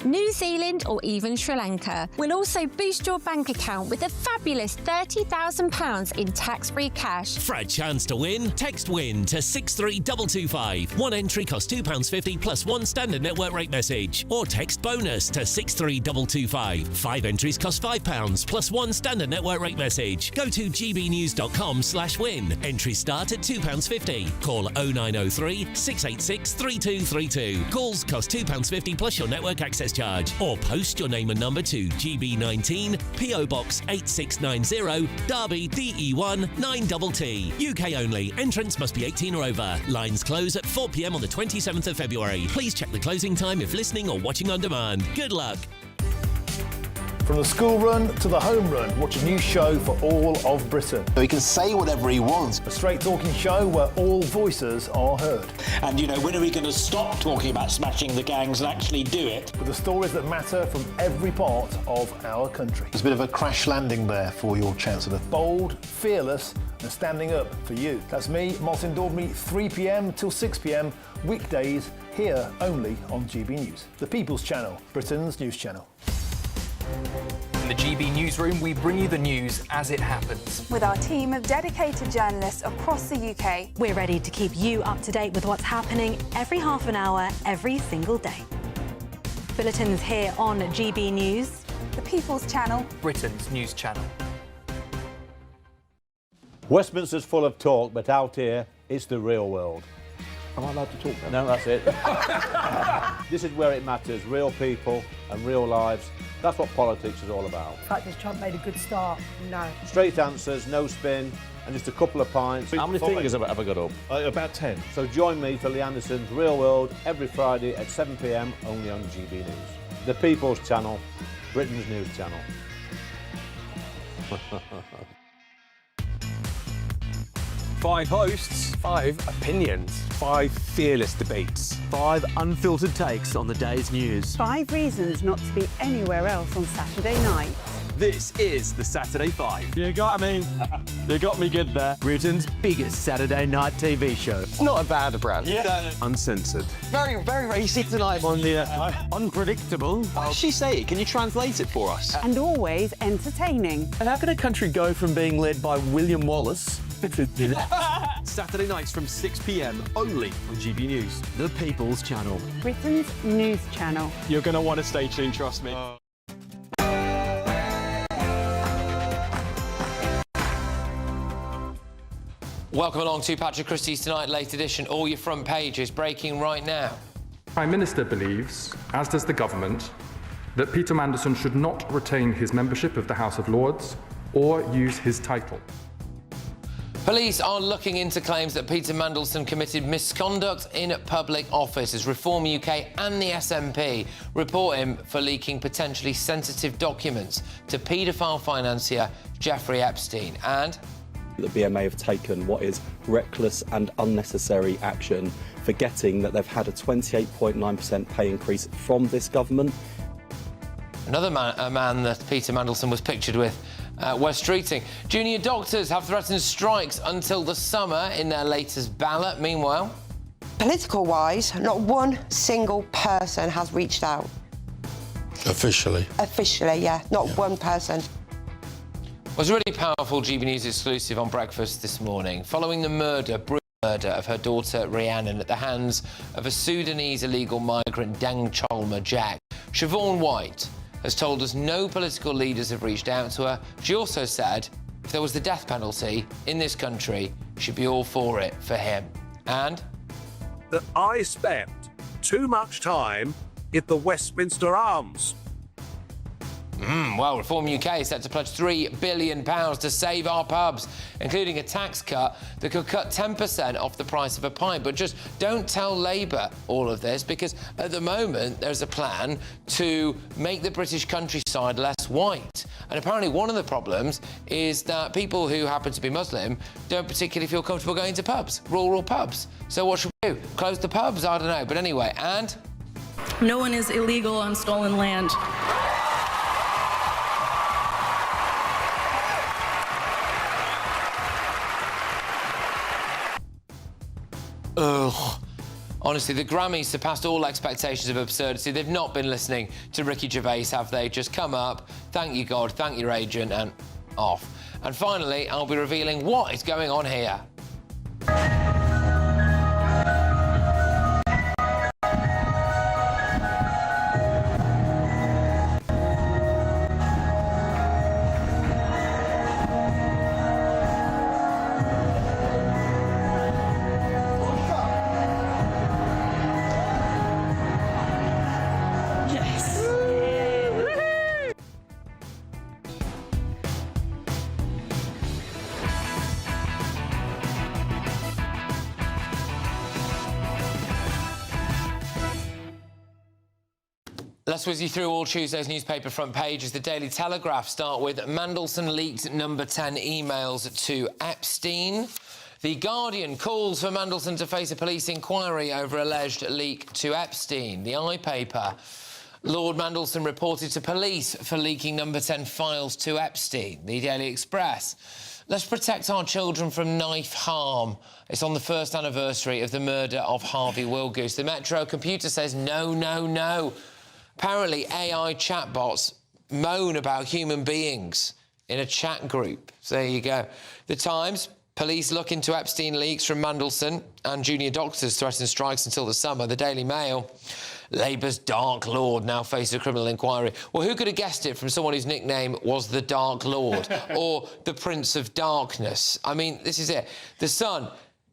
New Zealand or even Sri Lanka. We'll also boost your bank account with a fabulous £30,000 in tax-free cash. For a chance to win, text WIN to 63225. One entry costs £2.50 plus one standard network rate message. Or text BONUS to 63225. 5 entries cost £5 plus one standard network rate message. Go to gbnews.com/win. Entries start at £2.50. Call 0903 686 3232. Calls cost £2.50 plus your network access charge. Or post your name and number to GB19 PO Box 8690 Derby DE1 9TT. UK only. Entrance must be 18 or over. Lines close at 4 p.m. on the 27th of February. Please check the closing time if listening or watching on demand. Good luck. From the school run to the home run, watch a new show for all of Britain. So he can say whatever he wants. A straight talking show where all voices are heard. And, you know, when are we going to stop talking about smashing the gangs and actually do it? With the stories that matter from every part of our country. There's a bit of a crash landing there for your Chancellor. Bold, fearless and standing up for you. That's me, Martin Daubney, 3 p.m. till 6 p.m. weekdays, here only on GB News. The People's Channel, Britain's news channel. In the GB newsroom, we bring you the news as it happens. With our team of dedicated journalists across the UK. We're ready to keep you up to date with what's happening every half an hour, every single day. Bulletins here on GB News. The People's Channel. Britain's news channel. Westminster's full of talk, but out here, it's the real world. Am I allowed to talk then? No, that's it. This is where it matters, real people and real lives. That's what politics is all about. The fact that Trump made a good start, no. Straight answers, no spin, and just a couple of pints. How many fingers have I got up? About 10. So join me for Lee Anderson's Real World every Friday at 7 p.m. only on GB News. The People's Channel, Britain's news channel. 5 hosts, 5 opinions, 5 fearless debates, 5 unfiltered takes on the day's news. 5 reasons not to be anywhere else on Saturday night. This is the Saturday 5. You got me good there. Britain's biggest Saturday night TV show. It's not a bad brand. Yeah. Uncensored. Very, very racist tonight on the unpredictable. What did she say? Can you translate it for us? And always entertaining. And how can a country go from being led by William Wallace Saturday nights from 6 p.m. only on GB News. The People's Channel. Britain's news channel. You're going to want to stay tuned, trust me. Welcome along to Patrick Christys Tonight, late edition. All your front pages breaking right now. Prime Minister believes, as does the government, that Peter Mandelson should not retain his membership of the House of Lords or use his title. Police are looking into claims that Peter Mandelson committed misconduct in public office as Reform UK and the SNP report him for leaking potentially sensitive documents to paedophile financier Jeffrey Epstein. And the BMA have taken what is reckless and unnecessary action, forgetting that they've had a 28.9% pay increase from this government. Another man that Peter Mandelson was pictured with were streeting. Junior doctors have threatened strikes until the summer in their latest ballot. Meanwhile, political-wise, not one single person has reached out. Officially? Officially, yeah. Not one person. Was a really powerful GB News exclusive on breakfast this morning. Following the brutal murder of her daughter Rhiannon at the hands of a Sudanese illegal migrant Deng Cholma Jack, Siobhan White has told us no political leaders have reached out to her. She also said if there was the death penalty in this country, she'd be all for it for him. And that I spent too much time at the Westminster Arms. Well, Reform UK is set to pledge £3 billion to save our pubs, including a tax cut that could cut 10% off the price of a pint. But just don't tell Labour all of this, because at the moment there's a plan to make the British countryside less white. And apparently one of the problems is that people who happen to be Muslim don't particularly feel comfortable going to pubs, rural pubs. So what should we do? Close the pubs? I don't know. But anyway, and no one is illegal on stolen land. Honestly, the Grammys surpassed all expectations of absurdity. They've not been listening to Ricky Gervais, have they? Just come up, thank you God, thank your agent, and off. And finally, I'll be revealing what is going on here. Let's whiz you through all Tuesday's newspaper front pages. The Daily Telegraph start with Mandelson leaked number 10 emails to Epstein. The Guardian calls for Mandelson to face a police inquiry over alleged leak to Epstein. The iPaper, Lord Mandelson reported to police for leaking number 10 files to Epstein. The Daily Express, let's protect our children from knife harm. It's on the first anniversary of the murder of Harvey Wilgoose. The Metro computer says no, no, no. Apparently, AI chatbots moan about human beings in a chat group. So there you go. The Times, police look into Epstein leaks from Mandelson and junior doctors threaten strikes until the summer. The Daily Mail, Labour's Dark Lord now faces a criminal inquiry. Well, who could have guessed it from someone whose nickname was the Dark Lord or the Prince of Darkness? I mean, this is it. The Sun,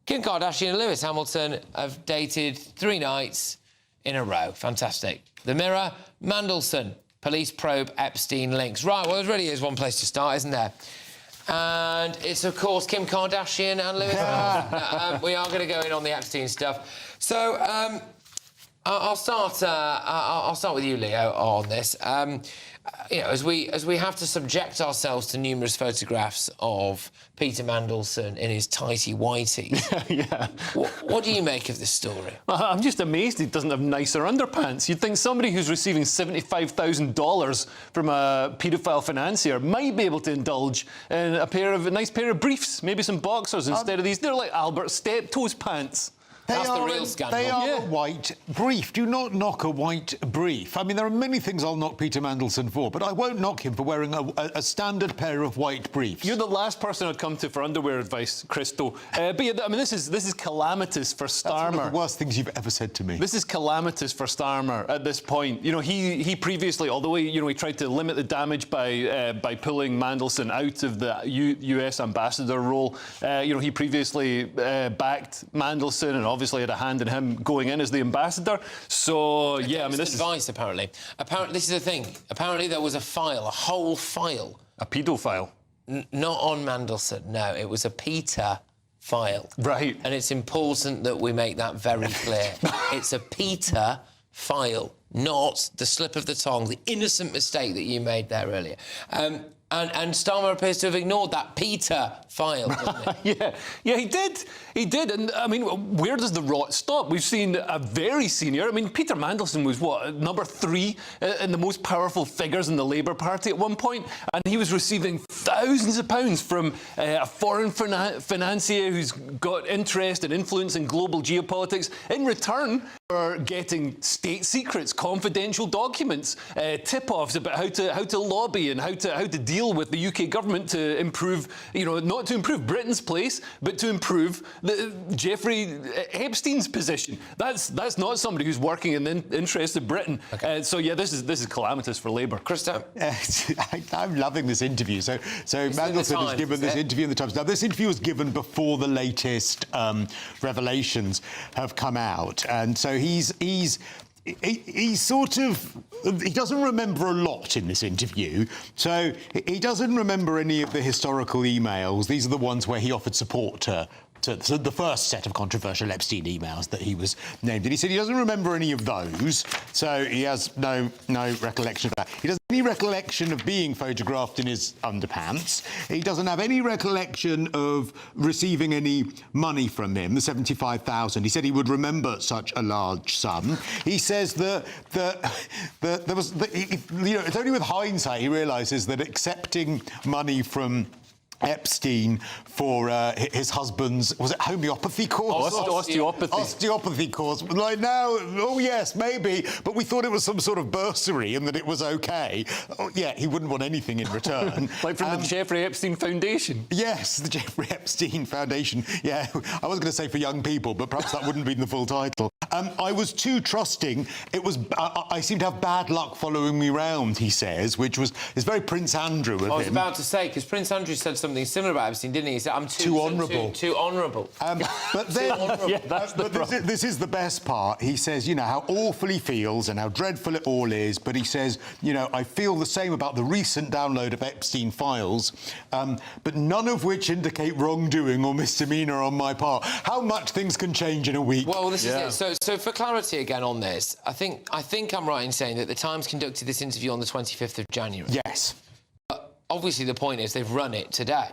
Kim Kardashian and Lewis Hamilton have dated 3 nights in a row. Fantastic. The Mirror, Mandelson, police probe Epstein links. Right, well, there really is one place to start, isn't there? And it's, of course, Kim Kardashian and Lewis Hamilton. We are going to go in on the Epstein stuff. So, I'll start with you, Leo, on this. You know, as we have to subject ourselves to numerous photographs of Peter Mandelson in his tighty whities. Yeah. What do you make of this story? I'm just amazed he doesn't have nicer underpants. You'd think somebody who's receiving $75,000 from a paedophile financier might be able to indulge in a nice pair of briefs, maybe some boxers instead of these. They're like Albert Steptoe's pants. That's the real scandal. They are a white brief. Do not knock a white brief. I mean, there are many things I'll knock Peter Mandelson for, but I won't knock him for wearing a standard pair of white briefs. You're the last person I'd come to for underwear advice, Christo. But yeah, I mean, this is calamitous for Starmer. That's one of the worst things you've ever said to me. This is calamitous for Starmer at this point. You know, he previously, although he tried to limit the damage by pulling Mandelson out of the US ambassador role, he previously backed Mandelson and obviously had a hand in him going in as the ambassador. So, yeah, I mean, this advice, apparently. Apparently, this is the thing. Apparently, there was a whole file. A paedophile? Not on Mandelson, no. It was a Peter file. Right. And it's important that we make that very clear. It's a Peter file, not the slip of the tongue, the innocent mistake that you made there earlier. And Starmer appears to have ignored that Peter file, doesn't he? Yeah, he did. He did. And, I mean, where does the rot stop? We've seen a very senior... I mean, Peter Mandelson was, what, number 3 in the most powerful figures in the Labour Party at one point, and he was receiving thousands of pounds from a foreign financier who's got interest and influence in global geopolitics in return for getting state secrets, confidential documents, tip-offs about how to lobby and how to deal with the UK government to improve, not to improve Britain's place, but to improve Jeffrey Epstein's position. That's not somebody who's working in the interest of Britain. Okay. So yeah, this is calamitous for Labour. Christo, I'm loving this interview. So Mandelson has given this interview in the Times. Now, this interview was given before the latest revelations have come out, and so he doesn't remember a lot in this interview. So he doesn't remember any of the historical emails. These are the ones where he offered support to the first set of controversial Epstein emails that he was named. And he said he doesn't remember any of those, so he has no recollection of that. He doesn't have any recollection of being photographed in his underpants. He doesn't have any recollection of receiving any money from him, the $75,000. He said he would remember such a large sum. He says that there was... it's only with hindsight he realises that accepting money from Epstein for his husband's, was it homeopathy course? Osteopathy. Osteopathy course. Like now, oh yes, maybe, but we thought it was some sort of bursary and that it was okay. Oh, yeah, he wouldn't want anything in return. Like from the Jeffrey Epstein Foundation. Yes, the Jeffrey Epstein Foundation. Yeah, I was going to say for young people, but perhaps that wouldn't be the full title. I was too trusting. It was. I seem to have bad luck following me round, he says, which is very Prince Andrew of him. I was about to say, because Prince Andrew said something similar about Epstein, didn't he? He said, I'm too honourable. Too honourable. But then, yeah, that's the problem. This is the best part. He says, you know, how awful he feels and how dreadful it all is, but he says, you know, I feel the same about the recent download of Epstein files, but none of which indicate wrongdoing or misdemeanour on my part. How much things can change in a week. Well, this is it. So for clarity again on this, I think I'm right in saying that the Times conducted this interview on the 25th of January. Yes. But obviously the point is they've run it today.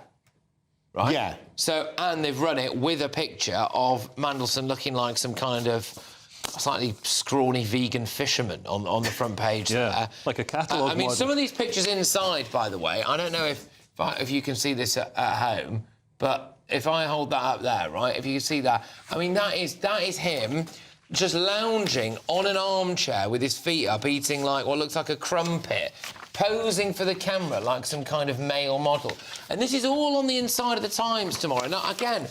Right? Yeah. So, and they've run it with a picture of Mandelson looking like some kind of slightly scrawny vegan fisherman on the front page there. Like a catalogue I mean, model. some of these pictures inside, by the way, I don't know if you can see this at home, but if I hold that up there, right, if you can see that, I mean, that is him just lounging on an armchair with his feet up, eating like what looks like a crumpet, posing for the camera like some kind of male model. And this is all on the inside of the Times tomorrow. Now, again,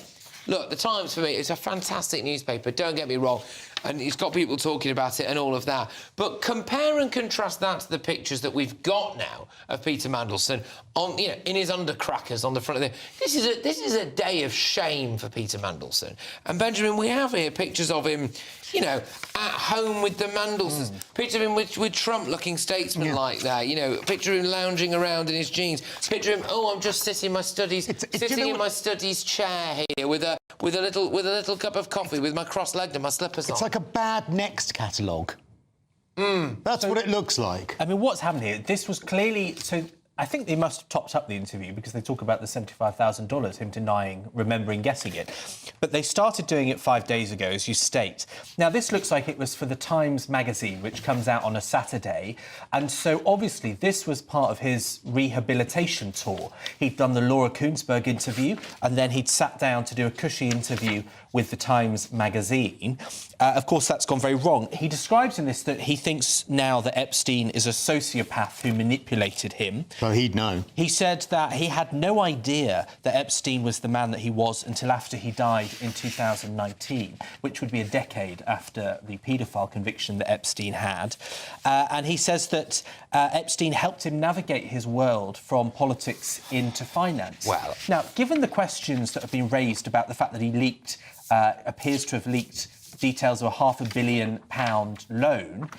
look, the Times, for me, is a fantastic newspaper, don't get me wrong, and it's got people talking about it and all of that. But compare and contrast that to the pictures that we've got now of Peter Mandelson on, you know, in his undercrackers on the front of the... This is a day of shame for Peter Mandelson. And, Benjamin, we have here pictures of him, you know, at home with the Mandelsons. Picture of him with Trump-looking statesman like that, you know, picture of him lounging around in his jeans. Picture of him, oh, I'm just sitting in my studies, my studies chair here with a little cup of coffee with my cross-legged and my slippers on. It's like a bad Next catalogue. That's what it looks like. I mean, what's happened here? This was clearly... So I think they must have topped up the interview because they talk about the $75,000, him denying, remembering getting it. But they started doing it 5 days ago, as you state. Now, this looks like it was for the Times magazine, which comes out on a Saturday. And so, obviously, this was part of his rehabilitation tour. He'd done the Laura Kuenssberg interview, and then he'd sat down to do a cushy interview with the Times magazine. Of course, that's gone very wrong. He describes in this that he thinks now that Epstein is a sociopath who manipulated him. So he'd know. He said that he had no idea that Epstein was the man that he was until after he died in 2019, which would be a decade after the paedophile conviction that Epstein had. And he says that Epstein helped him navigate his world from politics into finance. Well, now, given the questions that have been raised about the fact that he appears to have leaked details of a £500 million loan,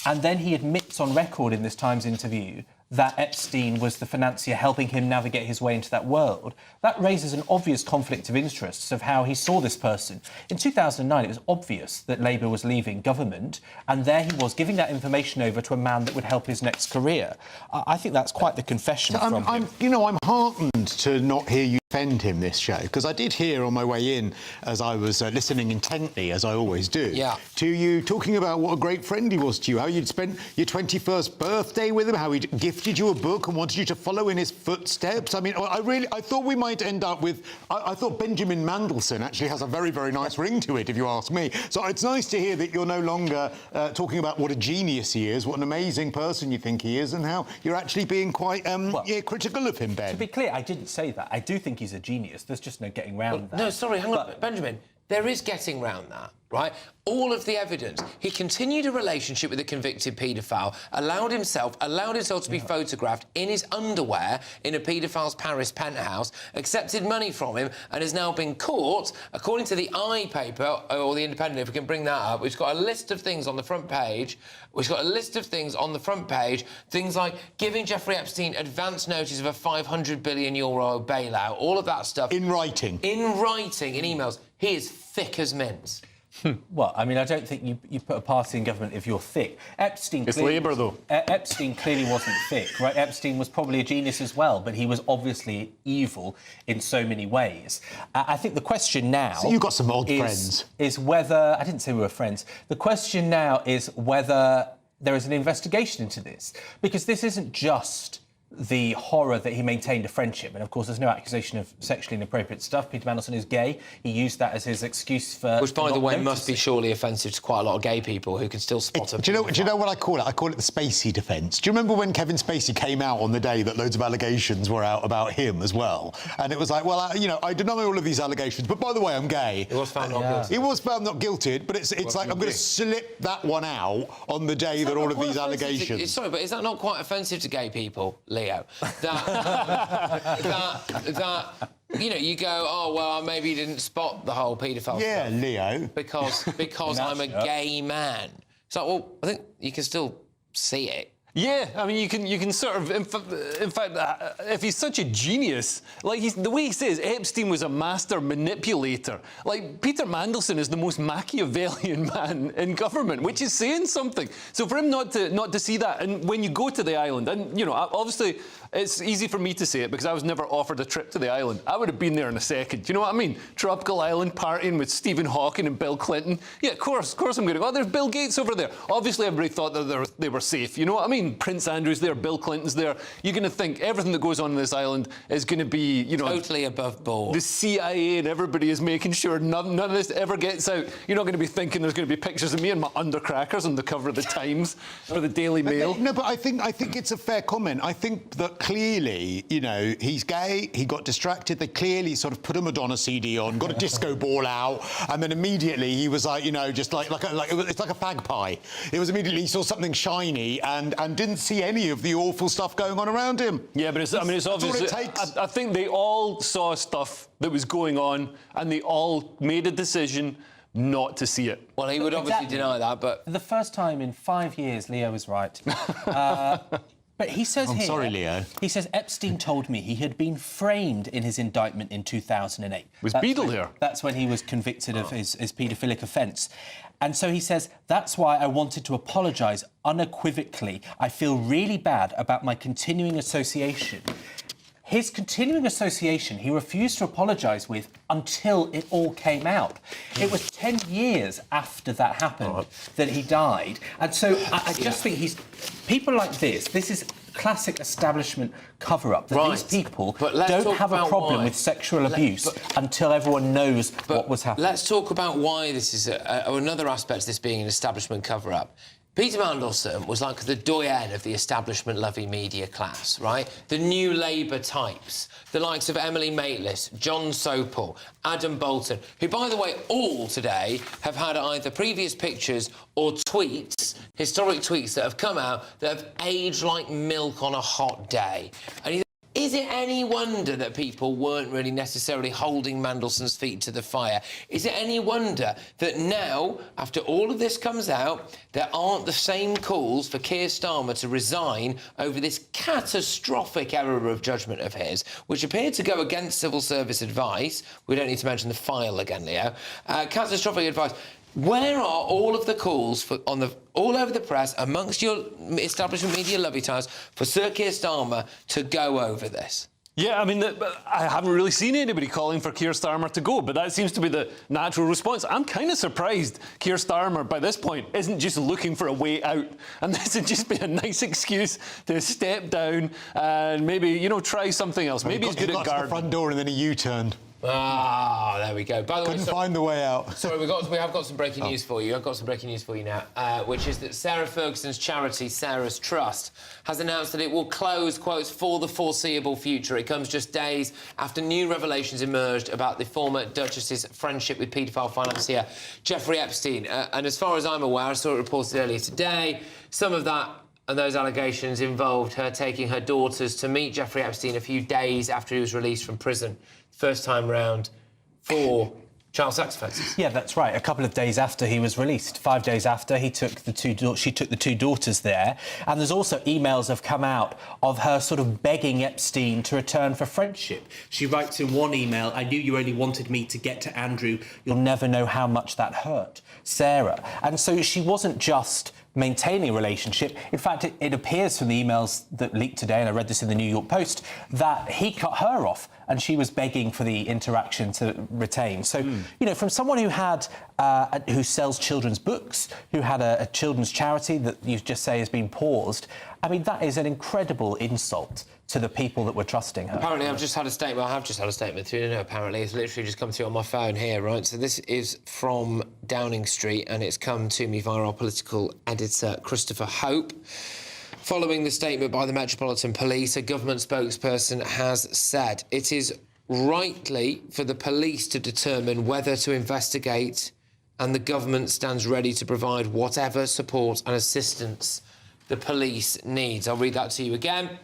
and then he admits on record in this Times interview that Epstein was the financier helping him navigate his way into that world, that raises an obvious conflict of interests of how he saw this person. In 2009, it was obvious that Labour was leaving government, and there he was giving that information over to a man that would help his next career. I think that's quite the confession from him. You know, I'm heartened to not hear you defend him this show, because I did hear on my way in, as I was listening intently, as I always do, to you talking about what a great friend he was to you, how you'd spent your 21st birthday with him, how he'd gifted you a book and wanted you to follow in his footsteps. I mean, I thought we might end up with... I thought Benjamin Mandelson actually has a very, very nice ring to it, if you ask me. So it's nice to hear that you're no longer talking about what a genius he is, what an amazing person you think he is, and how you're actually being quite critical of him, Ben. To be clear, I didn't say that. I do think he's a genius. There's just no getting round that. No, sorry, hang on, Benjamin. There is getting round that, right? All of the evidence. He continued a relationship with a convicted paedophile, allowed himself to be photographed in his underwear in a paedophile's Paris penthouse, accepted money from him, and has now been caught, according to the I paper, or the Independent, if we can bring that up, which got a list of things on the front page, things like giving Jeffrey Epstein advance notice of a €500 billion bailout, all of that stuff. In writing. In writing, in emails. He is thick as mince. Well, I mean, I don't think you put a party in government if you're thick. It's Labour, though. Epstein clearly wasn't thick, right? Epstein was probably a genius as well, but he was obviously evil in so many ways. I think the question now... So you've got some odd friends. ...is whether... I didn't say we were friends. The question now is whether there is an investigation into this, because this isn't just the horror that he maintained a friendship. And, of course, there's no accusation of sexually inappropriate stuff. Peter Mandelson is gay. He used that as his excuse for... Which, by the way, must be surely offensive to quite a lot of gay people who can still spot him. Do you know what I call it? I call it the Spacey defence. Do you remember when Kevin Spacey came out on the day that loads of allegations were out about him as well? And it was like, well, I deny all of these allegations, but by the way, I'm gay. He was found not guilty. He was found not guilty, but it's like I'm going to slip that one out on the day that all of these allegations... Sorry, but is that not quite offensive to gay people, Leo? You go, oh, well, I maybe didn't spot the whole paedophile stuff. Leo. Because I'm a gay man. It's like, well, I think you can still see it. Yeah, I mean, you can sort of, in fact, if he's such a genius, like the way he says Epstein was a master manipulator, like Peter Mandelson is the most Machiavellian man in government, which is saying something. So for him not to see that, and when you go to the island, and obviously it's easy for me to say it because I was never offered a trip to the island. I would have been there in a second. Do you know what I mean? Tropical island partying with Stephen Hawking and Bill Clinton. Yeah, of course I'm going to go. Oh, there's Bill Gates over there. Obviously, everybody thought that they were safe. You know what I mean? Prince Andrew's there, Bill Clinton's there. You're going to think everything that goes on this island is going to be, totally above board. The CIA and everybody is making sure none of this ever gets out. You're not going to be thinking there's going to be pictures of me and my undercrackers on the cover of the Times or the Daily Mail. No, but I think it's a fair comment. I think that clearly, he's gay. He got distracted. They clearly sort of put a Madonna CD on, got a disco ball out, and then immediately he was like, just it's like a fag pie. It was immediately he saw something shiny and didn't see any of the awful stuff going on around him. Yeah, but it's obvious. It takes. I think they all saw stuff that was going on, and they all made a decision not to see it. Well, he would obviously deny that, but... For the first time in 5 years, Leo is right. But he says I'm sorry, Leo. He says, Epstein told me he had been framed in his indictment in 2008. Was Beadle here? That's when he was convicted of his paedophilic offence. And so he says, that's why I wanted to apologise unequivocally. I feel really bad about my continuing association. His continuing association, he refused to apologise with until it all came out. It was 10 years after that happened that he died. And so I just think people like this is classic establishment cover-up, that these people don't have a problem with sexual abuse until everyone knows what was happening. Let's talk about why this is another aspect of this being an establishment cover-up. Peter Mandelson was like the doyen of the establishment-loving media class, right? The new Labour types, the likes of Emily Maitlis, John Sopel, Adam Bolton, who, by the way, all today have had either previous pictures or tweets, historic tweets that have come out that have aged like milk on a hot day. And is it any wonder that people weren't really necessarily holding Mandelson's feet to the fire? Is it any wonder that now, after all of this comes out, there aren't the same calls for Keir Starmer to resign over this catastrophic error of judgment of his, which appeared to go against civil service advice? We don't need to mention the file again, Leo. Catastrophic advice. Where are all of the calls all over the press, amongst your establishment media lovey types, for Sir Keir Starmer to go over this? Yeah, I mean, I haven't really seen anybody calling for Keir Starmer to go, but that seems to be the natural response. I'm kind of surprised Keir Starmer, by this point, isn't just looking for a way out. And this would just be a nice excuse to step down and maybe, try something else. Maybe he's good at gardening. The front door and then a U-turn. Ah, there we go. By the way, couldn't find the way out. Sorry, we have got some breaking news for you. I've got some breaking news for you now, which is that Sarah Ferguson's charity, Sarah's Trust, has announced that it will close, quotes, for the foreseeable future. It comes just days after new revelations emerged about the former Duchess's friendship with paedophile financier Jeffrey Epstein. And as far as I'm aware, I saw it reported earlier today, some of that and those allegations involved her taking her daughters to meet Jeffrey Epstein a few days after he was released from prison, first time round for child sex offences. Yeah, that's right. A couple of days after he was released, 5 days after, she took the two daughters there. And there's also emails have come out of her sort of begging Epstein to return for friendship. She writes in one email, "I knew you only wanted me to get to Andrew. You'll never know how much that hurt, Sarah." And so she wasn't just maintaining a relationship. In fact, it appears from the emails that leaked today, and I read this in the New York Post, that he cut her off and she was begging for the interaction to retain. So, from someone who sells children's books, who had a children's charity that you just say has been paused, I mean, that is an incredible insult to the people that were trusting her. Apparently, I have just had a statement through. No, apparently, it's literally just come through on my phone here, right? So this is from Downing Street, and it's come to me via our political editor, Christopher Hope. Following the statement by the Metropolitan Police, a government spokesperson has said it is rightly for the police to determine whether to investigate, and the government stands ready to provide whatever support and assistance the police needs. I'll read that to you again.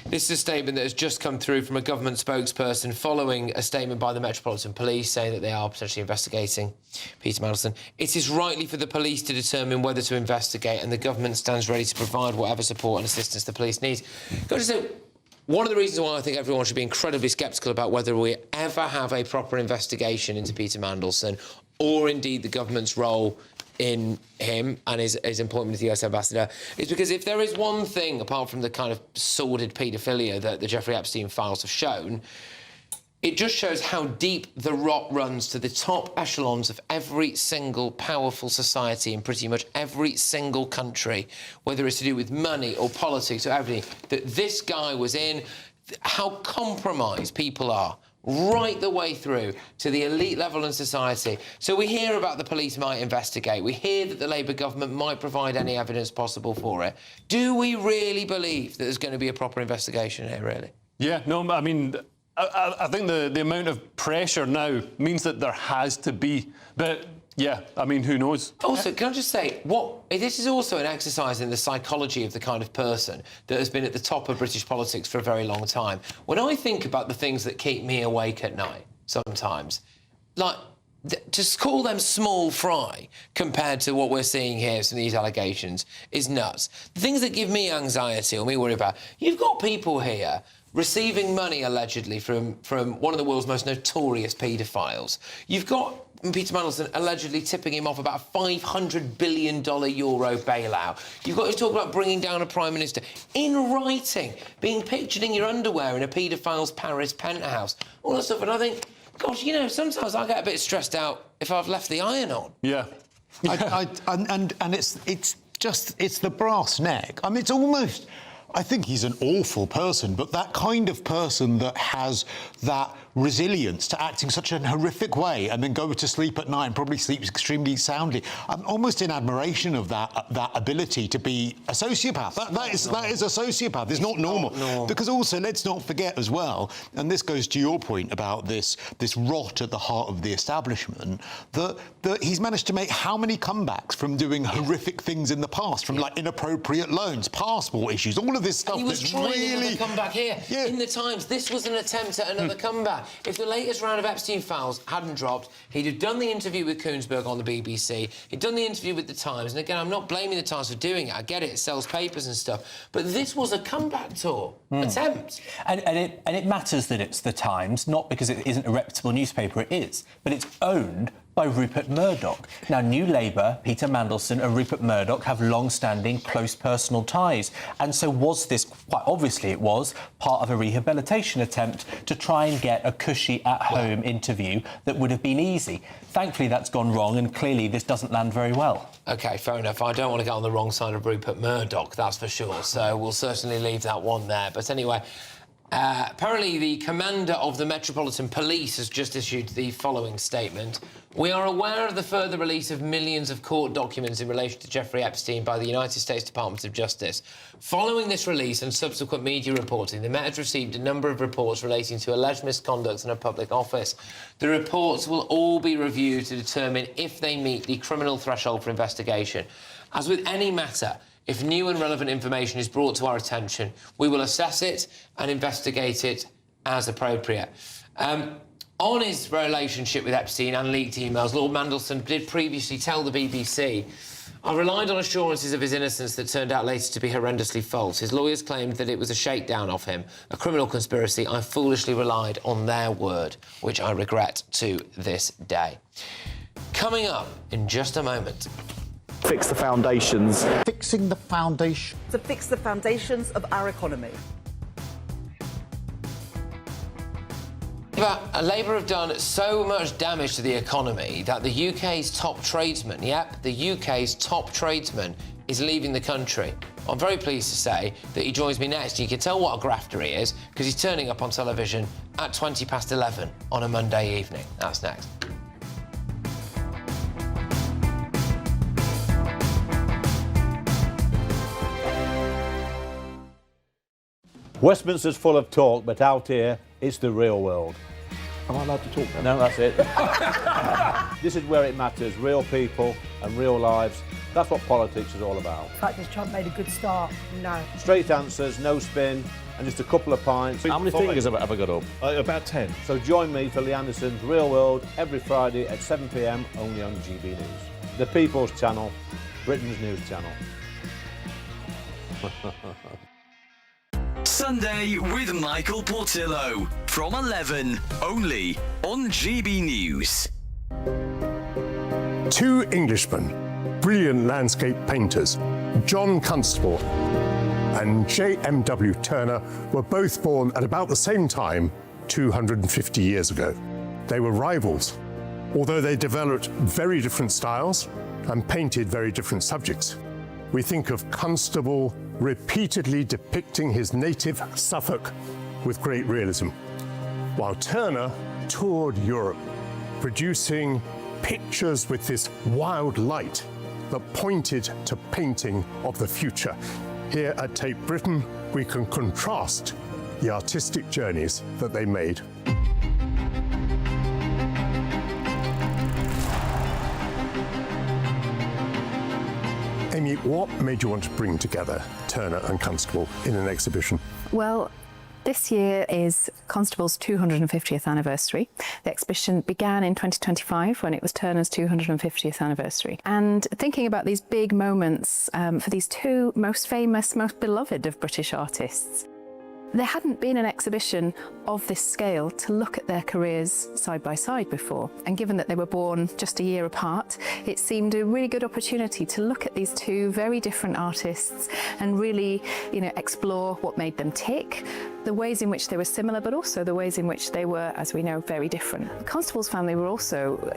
This is a statement that has just come through from a government spokesperson following a statement by the Metropolitan Police saying that they are potentially investigating Peter Mandelson. It is rightly for the police to determine whether to investigate, and the government stands ready to provide whatever support and assistance the police need. Got to say, one of the reasons why I think everyone should be incredibly sceptical about whether we ever have a proper investigation into Peter Mandelson, or indeed the government's role in him and his appointment as the US ambassador, is because if there is one thing, apart from the kind of sordid paedophilia that the Jeffrey Epstein files have shown, it just shows how deep the rot runs to the top echelons of every single powerful society in pretty much every single country, whether it's to do with money or politics or everything, that this guy was in, how compromised people are right the way through to the elite level in society. So we hear about the police might investigate. We hear that the Labour government might provide any evidence possible for it. Do we really believe that there's going to be a proper investigation here, really? Yeah, no, I mean, I think the amount of pressure now means that there has to be. But, yeah, I mean, who knows? Also, can I just say, this is also an exercise in the psychology of the kind of person that has been at the top of British politics for a very long time. When I think about the things that keep me awake at night, sometimes, like, just call them small fry compared to what we're seeing here from these allegations is nuts. The things that give me anxiety or me worry about, you've got people here receiving money, allegedly, from one of the world's most notorious paedophiles. You've got Peter Mandelson allegedly tipping him off about a $500 billion euro bailout. You've got to talk about bringing down a Prime Minister in writing, being pictured in your underwear in a paedophile's Paris penthouse, all that stuff. And I think, gosh, you know, sometimes I get a bit stressed out if I've left the iron on. Yeah. And it's the brass neck. I mean, it's almost... I think he's an awful person, but that kind of person that has that resilience to acting such an horrific way and then go to sleep at night and probably sleeps extremely soundly. I'm almost in admiration of that ability to be a sociopath. That is a sociopath. It's not normal. Because also, let's not forget as well, and this goes to your point about this rot at the heart of the establishment, that he's managed to make how many comebacks from doing horrific things in the past, from like inappropriate loans, passport issues, all of this stuff. And he was trying another comeback here. Yeah. In the Times, this was an attempt at another comeback. If the latest round of Epstein files hadn't dropped, he'd have done the interview with Koonsberg on the BBC, he'd done the interview with the Times, and again, I'm not blaming the Times for doing it, I get it sells papers and stuff, but this was a comeback tour attempt. And it matters that it's the Times, not because it isn't a reputable newspaper, it is, but it's owned by Rupert Murdoch. Now, New Labour, Peter Mandelson and Rupert Murdoch have long-standing close personal ties. And so was this, quite obviously it was, part of a rehabilitation attempt to try and get a cushy at-home interview that would have been easy. Thankfully, that's gone wrong, and clearly this doesn't land very well. OK, fair enough. I don't want to get on the wrong side of Rupert Murdoch, that's for sure, so we'll certainly leave that one there. But anyway... apparently, the commander of the Metropolitan Police has just issued the following statement. We are aware of the further release of millions of court documents in relation to Jeffrey Epstein by the United States Department of Justice. Following this release and subsequent media reporting, the Met has received a number of reports relating to alleged misconduct in a public office. The reports will all be reviewed to determine if they meet the criminal threshold for investigation. As with any matter, if new and relevant information is brought to our attention, we will assess it and investigate it as appropriate. On his relationship with Epstein and leaked emails, Lord Mandelson did previously tell the BBC, I relied on assurances of his innocence that turned out later to be horrendously false. His lawyers claimed that it was a shakedown of him, a criminal conspiracy. I foolishly relied on their word, which I regret to this day. Coming up in just a moment... Fix the foundations. Fixing the foundation. To fix the foundations of our economy. But Labour have done so much damage to the economy that the UK's top tradesman, the UK's top tradesman, is leaving the country. I'm very pleased to say that he joins me next. You can tell what a grafter he is because he's turning up on television at 11:20 on a Monday evening. That's next. Westminster's full of talk, but out here, it's the real world. Am I allowed to talk now? No, that's it. This is where it matters. Real people and real lives. That's what politics is all about. In fact, has Trump made a good start? No. Straight answers, no spin, and just a couple of pints. How many fingers have I got up? About 10. So join me for Lee Anderson's Real World every Friday at 7 p.m. only on GB News. The People's Channel, Britain's news channel. Sunday with Michael Portillo from 11 only on GB News. Two Englishmen, brilliant landscape painters, John Constable and J.M.W. Turner, were both born at about the same time 250 years ago. They were rivals, although they developed very different styles and painted very different subjects. We think of Constable repeatedly depicting his native Suffolk with great realism, while Turner toured Europe, producing pictures with this wild light that pointed to painting of the future. Here at Tape Britain, we can contrast the artistic journeys that they made. Amy, what made you want to bring together Turner and Constable in an exhibition? Well, this year is Constable's 250th anniversary. The exhibition began in 2025 when it was Turner's 250th anniversary. And thinking about these big moments for these two most famous, most beloved of British artists, there hadn't been an exhibition of this scale to look at their careers side by side before. And given that they were born just a year apart, it seemed a really good opportunity to look at these two very different artists and really, explore what made them tick, the ways in which they were similar, but also the ways in which they were, as we know, very different. The Constable's family were also,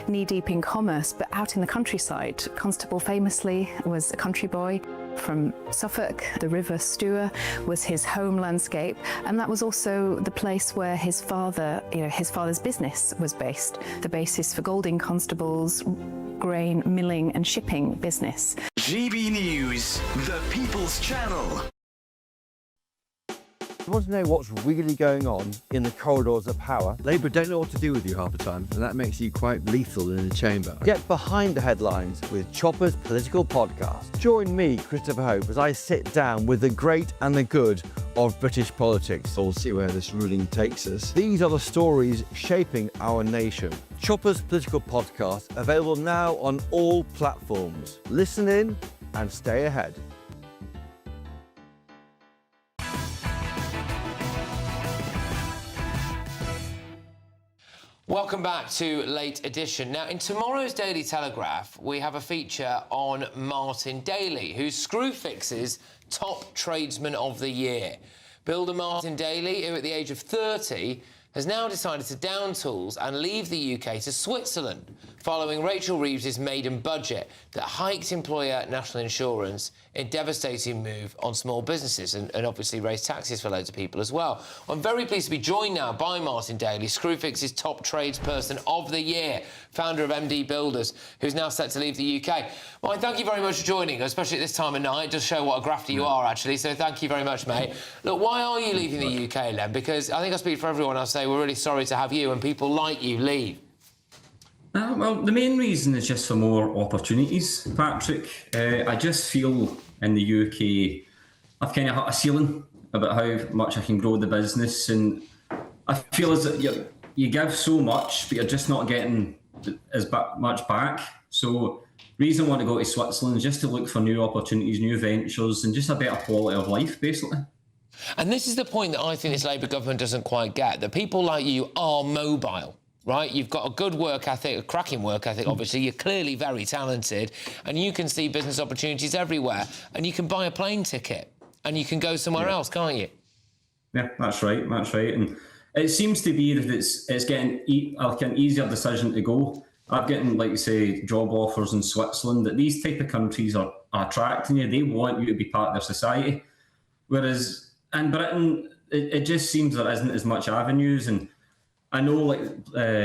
knee-deep in commerce, but out in the countryside. Constable famously was a country boy from Suffolk. The River Stour was his home landscape, and that was also the place where his father's business was based, the basis for Golding Constable's grain milling and shipping business. GB News, the People's Channel. You want to know what's really going on in the corridors of power? Labour don't know what to do with you half the time, and that makes you quite lethal in the chamber. Get behind the headlines with Chopper's Political Podcast. Join me, Christopher Hope, as I sit down with the great and the good of British politics. We'll see where this ruling takes us. These are the stories shaping our nation. Chopper's Political Podcast, available now on all platforms. Listen in and stay ahead. Welcome back to Late Edition. Now, in tomorrow's Daily Telegraph, we have a feature on Martin Daly, who's Screwfix's top tradesman of the year. Builder Martin Daly, who at the age of 30, has now decided to down tools and leave the UK to Switzerland, following Rachel Reeves' maiden budget that hiked employer national insurance, a devastating move on small businesses and obviously raised taxes for loads of people as well. I'm very pleased to be joined now by Martin Daly, Screwfix's top tradesperson of the year, founder of MD Builders, who's now set to leave the UK. Martin, thank you very much for joining us, especially at this time of night. It does show what a grafter you are, actually, so thank you very much, mate. Look, why are you leaving the UK, then? Because I think I speak for everyone, I'll say we're really sorry to have you and people like you leave. Well, the main reason is just for more opportunities, Patrick. I just feel in the UK I've kind of hit a ceiling about how much I can grow the business, and I feel as that you give so much, but you're just not getting as much back. So the reason I want to go to Switzerland is just to look for new opportunities, new ventures, and just a better quality of life, basically. And this is the point that I think this Labour government doesn't quite get, that people like you are mobile. Right, you've got a good work ethic, a cracking work ethic, obviously. You're clearly very talented, and you can see business opportunities everywhere. And you can buy a plane ticket, and you can go somewhere else, can't you? Yeah, that's right, that's right. And it seems to be that it's getting like an easier decision to go. I'm getting, like you say, job offers in Switzerland. That these type of countries are are attracting you. They want you to be part of their society. Whereas in Britain, it just seems there isn't as much avenues. And I know like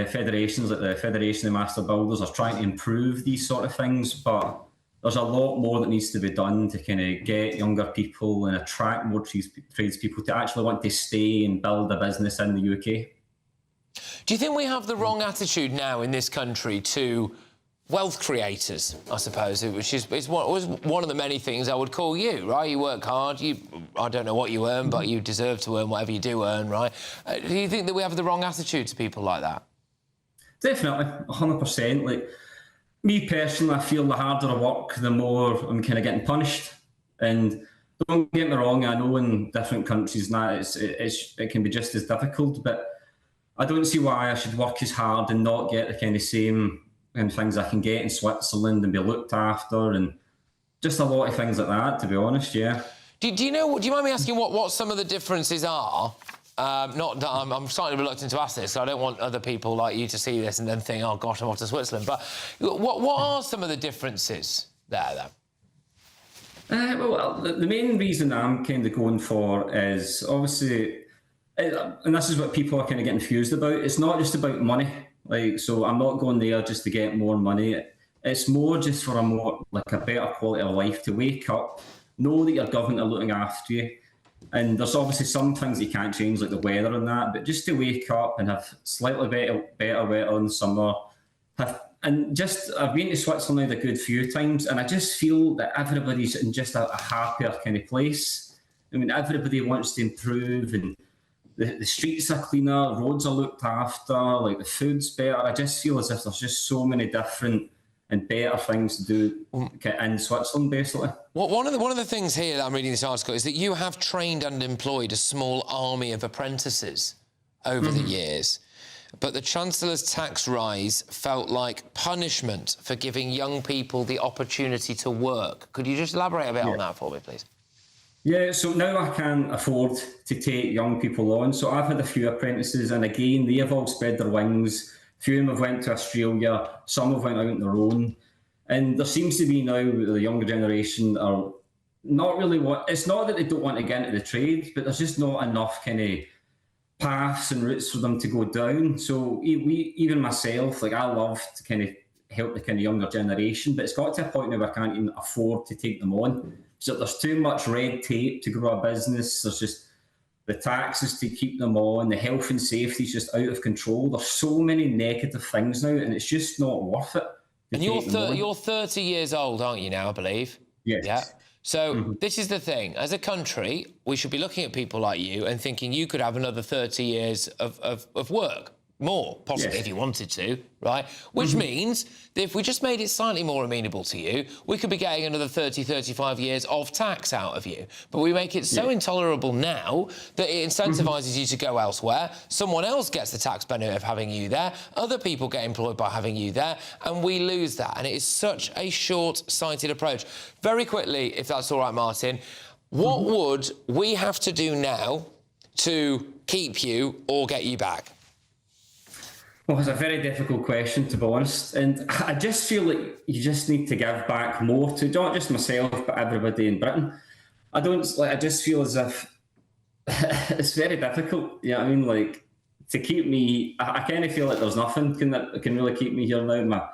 federations like the Federation of Master Builders are trying to improve these sort of things, but there's a lot more that needs to be done to kind of get younger people and attract more tradespeople to actually want to stay and build a business in the UK. Do you think we have the wrong attitude now in this country to wealth creators, I suppose, which is one of the many things I would call you, right? You work hard, I don't know what you earn, but you deserve to earn whatever you do earn, right? Do you think that we have the wrong attitude to people like that? Definitely, 100%. Like, me personally, I feel the harder I work, the more I'm kind of getting punished. And don't get me wrong, I know in different countries now it can be just as difficult, but I don't see why I should work as hard and not get the kind of same things I can get in Switzerland and be looked after, and just a lot of things like that, to be honest, yeah. Do you mind me asking what some of the differences are? Not that I'm slightly reluctant to ask this, so I don't want other people like you to see this and then think, oh gosh, I'm off to Switzerland. But what are some of the differences there, then? Well, the main reason I'm kind of going for is obviously, and this is what people are kind of getting confused about, it's not just about money. Like, so I'm not going there just to get more money. It's more just for a better quality of life, to wake up, know that your government are looking after you. And there's obviously some things you can't change, like the weather and that, but just to wake up and have slightly better weather in summer. I've been to Switzerland a good few times, and I just feel that everybody's in just a happier kind of place. I mean, everybody wants to improve, and the streets are cleaner, roads are looked after, like the food's better. I just feel as if there's just so many different and better things to do in Switzerland, basically. One of the things here that I'm reading this article is that you have trained and employed a small army of apprentices over the years, but the Chancellor's tax rise felt like punishment for giving young people the opportunity to work. Could you just elaborate a bit on that for me, please? Yeah, so now I can afford to take young people on. So I've had a few apprentices, and again, they have all spread their wings. A few of them have went to Australia, some have went out on their own. And there seems to be now, the younger generation are not really it's not that they don't want to get into the trade, but there's just not enough kind of paths and routes for them to go down. So even myself, like, I love to kind of help the kind of younger generation, but it's got to a point now where I can't even afford to take them on. So there's too much red tape to grow a business. There's just the taxes to keep them on, the health and safety is just out of control. There's so many negative things now, and it's just not worth it. And you're 30 years old, aren't you now, I believe? Yes. Yeah. So this is the thing. As a country, we should be looking at people like you and thinking you could have another 30 years of work. More, possibly, if you wanted to, right? Which means that if we just made it slightly more amenable to you, we could be getting another 30, 35 years of tax out of you. But we make it so intolerable now that it incentivises you to go elsewhere. Someone else gets the tax benefit of having you there. Other people get employed by having you there. And we lose that. And it is such a short-sighted approach. Very quickly, if that's all right, Martin, what would we have to do now to keep you or get you back? Well, it's a very difficult question, to be honest. And I just feel like you just need to give back more to not just myself, but everybody in Britain. I just feel as if it's very difficult. You know what I mean? Like, to keep me, I kind of feel like there's nothing that can really keep me here now.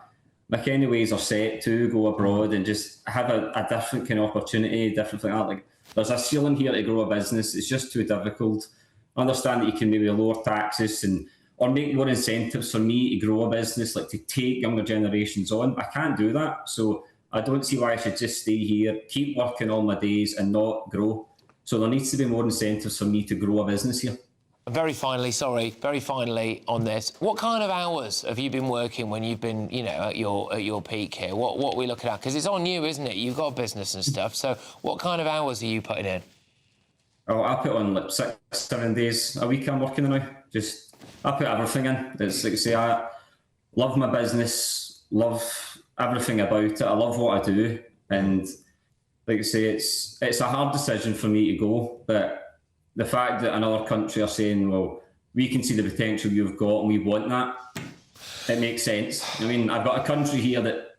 My kind of ways are set to go abroad and just have a different kind of opportunity, different thing. Like, there's a ceiling here to grow a business. It's just too difficult. I understand that you can maybe lower taxes or make more incentives for me to grow a business, like to take younger generations on. I can't do that. So I don't see why I should just stay here, keep working all my days and not grow. So there needs to be more incentives for me to grow a business here. Very finally on this, what kind of hours have you been working when you've been, at your peak here? What are we looking at? Because it's on you, isn't it? You've got a business and stuff. So what kind of hours are you putting in? Oh, I put on like 6-7 days a week I'm working now. I put everything in. It's like I say, I love my business, love everything about it. I love what I do. And like I say, it's a hard decision for me to go. But the fact that another country are saying, well, we can see the potential you've got and we want that, it makes sense. I mean, I've got a country here that